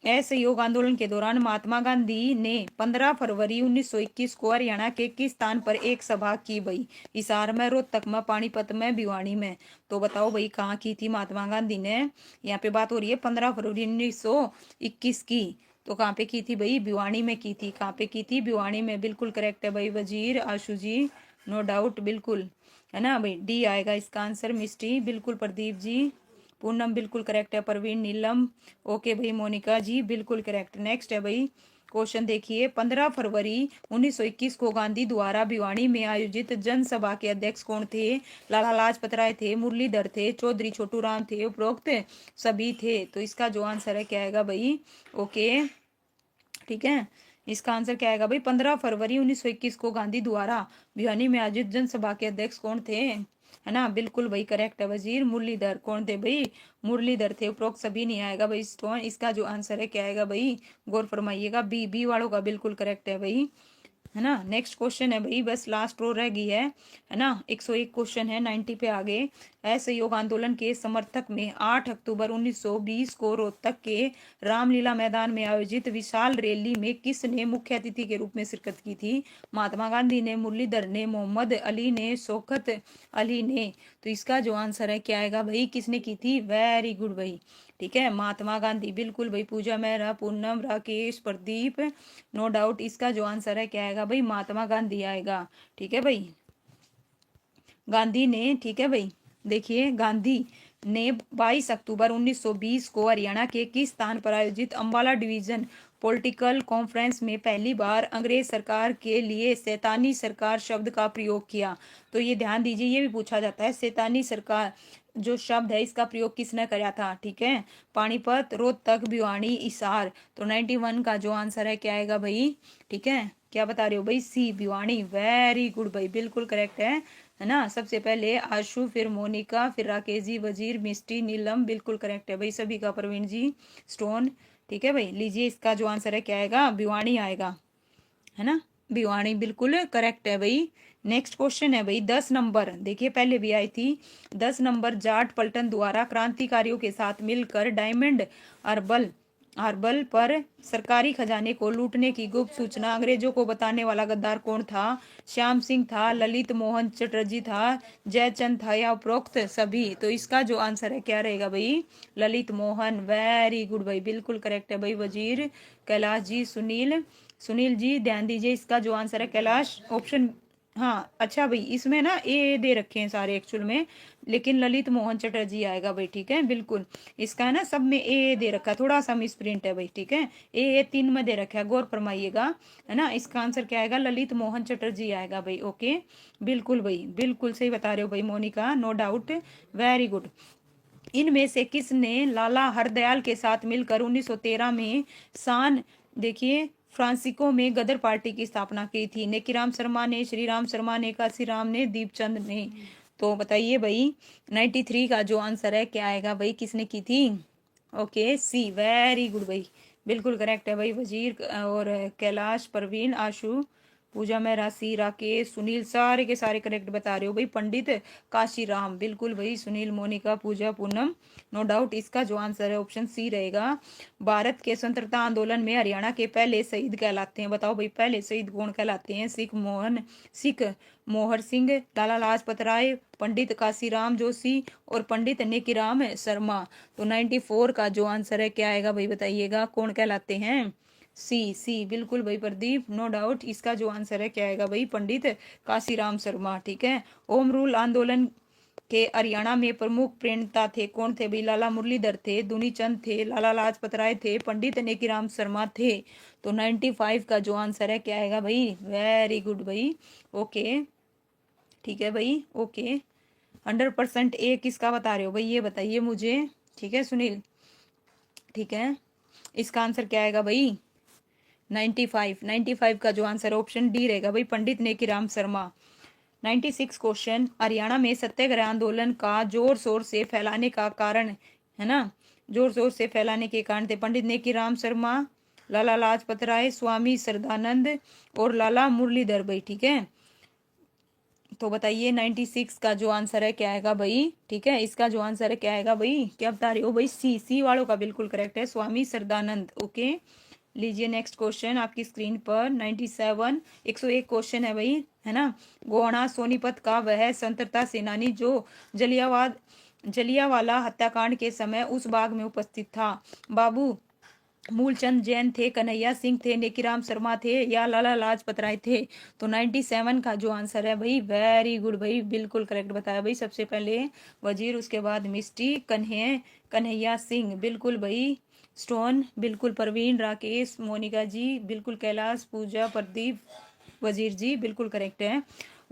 असहयोग आंदोलन के दौरान महात्मा गांधी ने 15 फरवरी 1921 को हरियाणा के किस स्थान पर एक सभा की भाई? हिसार में, रोहतक में, पानीपत में, भिवानी में। तो बताओ भाई कहाँ की थी महात्मा गांधी ने? यहाँ पे बात हो रही है 15 फरवरी 1921 की। तो कहाँ पे की थी भाई? भिवानी में की थी। कहाँ पे की थी? भिवानी में। बिल्कुल करेक्ट है भाई वजीर आशु जी, नो डाउट, बिल्कुल है ना भाई। डी आएगा इसका आंसर। मिस्टी बिल्कुल। प्रदीप जी, पूनम बिल्कुल करेक्ट है। परवीन, नीलम, ओके भाई। मोनिका जी बिल्कुल करेक्ट। नेक्स्ट है भाई क्वेश्चन देखिए। 15 फरवरी 1921 को गांधी द्वारा भिवानी में आयोजित जनसभा के अध्यक्ष कौन थे? लाला लाजपत राय थे, मुरलीधर थे, चौधरी छोटू राम थे, उपरोक्त सभी थे। तो इसका जो आंसर है क्या आएगा भाई? ओके, ठीक है। इसका आंसर क्या आएगा भाई? 15 फरवरी 1921 को गांधी द्वारा भिवानी में आयोजित जनसभा के अध्यक्ष कौन थे? है ना, बिल्कुल भाई करेक्ट है वजीर। मुरलीधर कौन थे भाई? मुरलीधर थे। उपरोक्त सभी नहीं आएगा भाई। स्टोन, इसका जो आंसर है क्या आएगा भाई? गौर फरमाइएगा। बी वालों का बिल्कुल करेक्ट है भाई, है ना। नेक्स्ट क्वेश्चन है भाई, बस लास्ट रो रह गई है ना। 101 क्वेश्चन है, 90 पे आगे। असहयोग आंदोलन के समर्थक में 8 अक्टूबर 1920 को रोहतक के रामलीला मैदान में आयोजित विशाल रैली में किसने मुख्य अतिथि के रूप में शिरकत की थी? महात्मा गांधी ने, मुरलीधर ने, मोहम्मद अली ने, शौकत अली ने। तो इसका जो आंसर है क्या आएगा भाई? किसने की थी? वेरी गुड भाई, ठीक है, महात्मा गांधी। बिल्कुल भाई। पूजा मेहरा, पूनम, राकेश, प्रदीप, नो डाउट। इसका जो आंसर है क्या आएगा भाई? महात्मा गांधी आएगा, ठीक है भाई। गांधी ने, ठीक है भाई, देखिए गांधी ने 22 अक्टूबर 1920 को हरियाणा के किस स्थान पर आयोजित अंबाला डिवीजन पॉलिटिकल कॉन्फ्रेंस में पहली बार अंग्रेज सरकार के लिए शैतानी सरकार शब्द का प्रयोग किया? तो ये ध्यान दीजिए, ये भी पूछा जाता है। शैतानी सरकार जो शब्द है इसका प्रयोग किसने कराया था? ठीक है, पानीपत, रोहतक, भिवानी, हिसार। तो 91 का जो आंसर है क्या आएगा भाई? ठीक है, क्या बता रहे हो भाई? सी, भिवानी। वेरी गुड भाई, बिल्कुल करेक्ट है ना। सबसे पहले आशु, फिर मोनिका, फिर राकेश जी, वजीर, मिस्टी, नीलम, बिल्कुल करेक्ट है भाई सभी का। प्रवीण जी, स्टोन, ठीक है भाई। लीजिए इसका जो आंसर है क्या आएगा? भिवानी आएगा, है ना। भिवानी बिल्कुल करेक्ट है भाई। नेक्स्ट क्वेश्चन है भाई 10 नंबर, देखिए पहले भी आई थी। 10 नंबर, जाट पलटन द्वारा क्रांतिकारियों के साथ मिलकर डायमंड अर्बल हार्बर पर सरकारी खजाने को लूटने की गुप्त सूचना अंग्रेजों को बताने वाला गद्दार कौन था? श्याम सिंह था, ललित मोहन चटर्जी था, जयचंद था, या उपरोक्त सभी? तो इसका जो आंसर है क्या रहेगा भाई? ललित मोहन। वेरी गुड भाई, बिल्कुल करेक्ट है भाई वजीर। कैलाश जी, सुनील, सुनील जी ध्यान दीजिए, इसका जो आंसर है कैलाश ऑप्शन। हाँ अच्छा भाई, इसमें ना ए दे रखे हैं सारे एक्चुअल में, लेकिन ललित मोहन चटर्जी आएगा भाई, ठीक है बिल्कुल। इसका है ना सब में ए दे रखा है, थोड़ा सा मिस प्रिंट है भाई, ठीक है। ए 3 में दे रखा है, गौर फरमाइएगा, है ना। इसका आंसर क्या आएगा? ललित मोहन चटर्जी आएगा भाई, ओके। बिल्कुल भाई, बिल्कुल सही बता रहे हो भाई Monika, no doubt, very good. इनमें से किसने लाला हरदयाल के साथ मिलकर 1913 में सान, देखिए, फ्रांसिको में गदर पार्टी की स्थापना की थी? नेकीराम शर्मा ने, श्री राम शर्मा ने, काशीराम ने, दीपचंद ने। तो बताइए भाई 93 का जो आंसर है क्या आएगा भाई? किसने की थी? ओके, सी, वेरी गुड भाई, बिल्कुल करेक्ट है भाई वजीर और कैलाश, परवीन, आशु, पूजा मेहरा, सी, राकेश, सुनील, सारे के सारे करेक्ट बता रहे हो भाई। पंडित काशीराम, बिल्कुल भाई। सुनील, मोनिका, पूजा, पूनम, नो डाउट। इसका जो आंसर है ऑप्शन सी रहेगा। भारत के स्वतंत्रता आंदोलन में हरियाणा के पहले शहीद कहलाते हैं? बताओ भाई पहले शहीद कौन कहलाते हैं? सिख मोहर सिंह, लाला लाजपत राय, पंडित काशीराम जोशी और पंडित नेकीराम शर्मा। तो 94 का जो आंसर है क्या आएगा भाई? बताइएगा कौन कहलाते हैं? सी बिल्कुल भाई प्रदीप, नो डाउट। इसका जो आंसर है क्या आएगा भाई? पंडित काशीराम शर्मा, ठीक है। होम रूल आंदोलन के हरियाणा में प्रमुख प्रेरणा थे कौन थे भाई? लाला मुरलीधर थे, दुनीचंद थे, लाला लाजपत राय थे, पंडित नेकीराम शर्मा थे। तो 95 का जो आंसर है क्या आएगा भाई? वेरी गुड भाई, ओके, ठीक है भाई, ओके। 100% ए किसका बता रहे हो भाई? ये बताइए मुझे, ठीक है सुनील, ठीक है। इसका आंसर क्या आएगा भाई? 95 का जो आंसर ऑप्शन डी रहेगा भाई, पंडित नेकीराम शर्मा। 96 क्वेश्चन, हरियाणा में सत्याग्रह आंदोलन का जोर शोर से फैलाने का कारण, है ना, जोर शोर से फैलाने के कारण थे? पंडित नेकीराम शर्मा, लाला लाजपत राय, स्वामी श्रद्धानंद और लाला मुरलीधर भाई, ठीक है। तो बताइए 96 का जो आंसर है क्या आएगा भाई। ठीक है, इसका जो आंसर है क्या आएगा भाई, क्या बता रहे हो भाई, सी वालों का बिल्कुल करेक्ट है, स्वामी सरदानंद। ओके, लीजिए नेक्स्ट क्वेश्चन आपकी स्क्रीन पर 97 101 क्वेश्चन है भाई, है ना। गोहाना सोनीपत का वह स्वतंत्रता सेनानी जो जलियांवाला हत्याकांड के समय उस बाग में उपस्थित था, बाबू मूलचंद जैन थे, कन्हैया सिंह थे, नेकीराम शर्मा थे या लाला लाजपत राय थे। तो 97 का जो आंसर है भाई, वेरी गुड भाई, बिल्कुल करेक्ट बताया भाई। सबसे पहले वजीर, उसके बाद मिस्टी, कन्हैया सिंह, बिल्कुल भाई। स्टोन, बिल्कुल। प्रवीण, राकेश, मोनिका जी, बिल्कुल। कैलाश, पूजा, प्रदीप, वजीर जी, बिल्कुल करेक्ट है।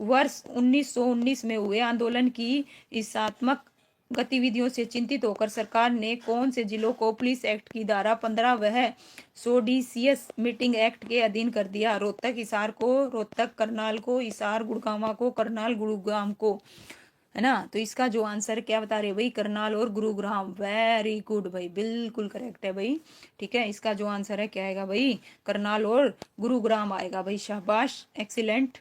वर्ष 1919 में हुए आंदोलन की हिंसात्मक गतिविधियों से चिंतित होकर सरकार ने कौन से जिलों को पुलिस एक्ट की धारा 15 वह सोडिशियस मीटिंग एक्ट के अधीन कर दिया। रोहतक, हिसार को रोहतक, करनाल को हिसार, गुड़गांव को करनाल, गुरुग्राम को, है ना। तो इसका जो आंसर क्या बता रहे हो भाई, करनाल और गुरुग्राम। वेरी गुड भाई, बिल्कुल करेक्ट है भाई। ठीक है, इसका जो आंसर है क्या आएगा भाई, करनाल और गुरुग्राम आएगा भाई, शाबाश, एक्सीलेंट।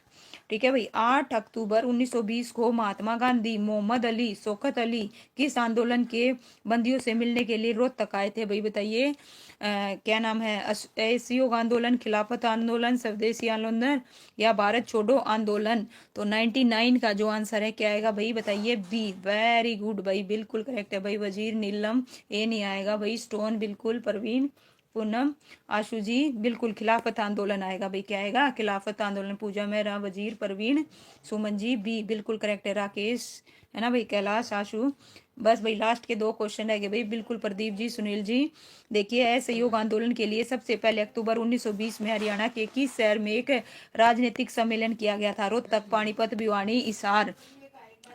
ठीक है भाई। 8 अक्टूबर 1920 को महात्मा गांधी मोहम्मद अली शौकत अली किस आंदोलन के बंदियों से मिलने के लिए रोहतक आए थे भाई, बताइए। क्या नाम है, असहयोग आंदोलन, खिलाफत आंदोलन, स्वदेशी आंदोलन या भारत छोड़ो आंदोलन। तो 99 का जो आंसर है क्या आएगा भाई, बताइए, बी। वेरी गुड भाई, बिल्कुल करेक्ट है भाई। वजीर, नीलम, ए नहीं आएगा भाई। स्टोन, बिल्कुल। परवीन, पूनम, आशु जी, बिल्कुल। खिलाफत आंदोलन आएगा भाई, क्या आएगा, खिलाफत आंदोलन। पूजा मेहरा, वजीर, परवीन, सुमन जी, बी, बिल्कुल करेक्ट है। राकेश, है ना भाई। कैलाश, आशु। बस भाई लास्ट के 2 क्वेश्चन रह गए भाई, बिल्कुल। प्रदीप जी, सुनील जी। देखिए, असहयोग आंदोलन के लिए सबसे पहले अक्टूबर 1920 में हरियाणा के किस शहर में एक राजनीतिक सम्मेलन किया गया था, रोहतक, पानीपत, भिवानी, हिसार।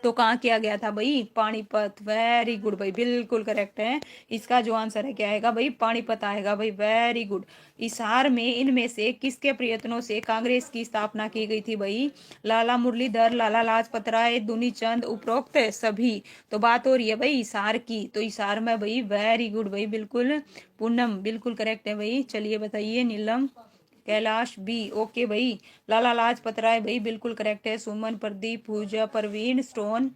तो कहाँ किया गया था भाई, पानीपत। वेरी गुड भाई, बिल्कुल करेक्ट है। इसका जो आंसर है क्या आएगा भाई, पानीपत आएगा भाई, वेरी गुड। हिसार में इनमें से किसके प्रयत्नों से कांग्रेस की स्थापना की गई थी भाई, लाला मुरलीधर, लाला लाजपत राय, दुनीचंद, उपरोक्त सभी। तो बात हो रही है भाई हिसार की, तो हिसार में भाई, वेरी गुड भाई, बिल्कुल। पूनम, बिल्कुल करेक्ट है भाई। चलिए बताइए, नीलम, कैलाश, बी, ओके भाई। लाला लाजपत राय भाई, बिल्कुल करेक्ट है। सुमन, प्रदीप, पूजा, परवीन, स्टोन,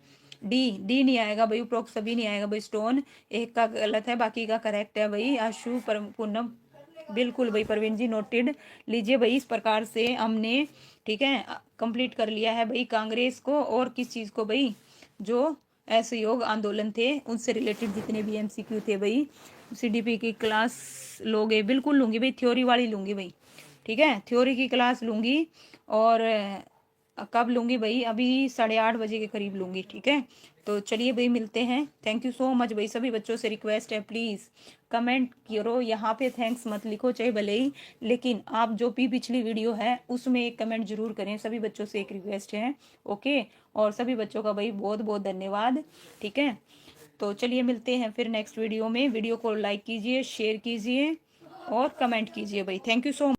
डी नहीं आएगा भाई, उपरोक्त सभी नहीं आएगा भाई। स्टोन एक का गलत है, बाकी का करेक्ट है भाई। आशु, पूनम, बिल्कुल भाई। प्रवीण जी, नोटेड। लीजिए भाई, इस प्रकार से हमने, ठीक है, कंप्लीट कर लिया है भाई कांग्रेस को और किस चीज को भाई, जो असहयोग आंदोलन थे उनसे रिलेटेड जितने भी एमसीक्यू थे भाई। सीडीपी की क्लास लोगे, बिल्कुल लूंगी भाई, थ्योरी वाली लूंगी भाई। ठीक है, थ्योरी की क्लास लूंगी। और कब लूंगी भाई, अभी 8:30 बजे के करीब लूंगी। ठीक है, तो चलिए भाई, मिलते हैं। थैंक यू सो मच भाई। सभी बच्चों से रिक्वेस्ट है, प्लीज कमेंट करो, यहाँ पे थैंक्स मत लिखो चाहे भले ही, लेकिन आप जो भी पिछली वीडियो है उसमें एक कमेंट जरूर करें। सभी बच्चों से एक रिक्वेस्ट है, ओके। और सभी बच्चों का भाई बहुत बहुत धन्यवाद। ठीक है, तो चलिए मिलते हैं फिर नेक्स्ट वीडियो में। वीडियो को लाइक कीजिए, शेयर कीजिए और कमेंट कीजिए भाई। Thank you so much.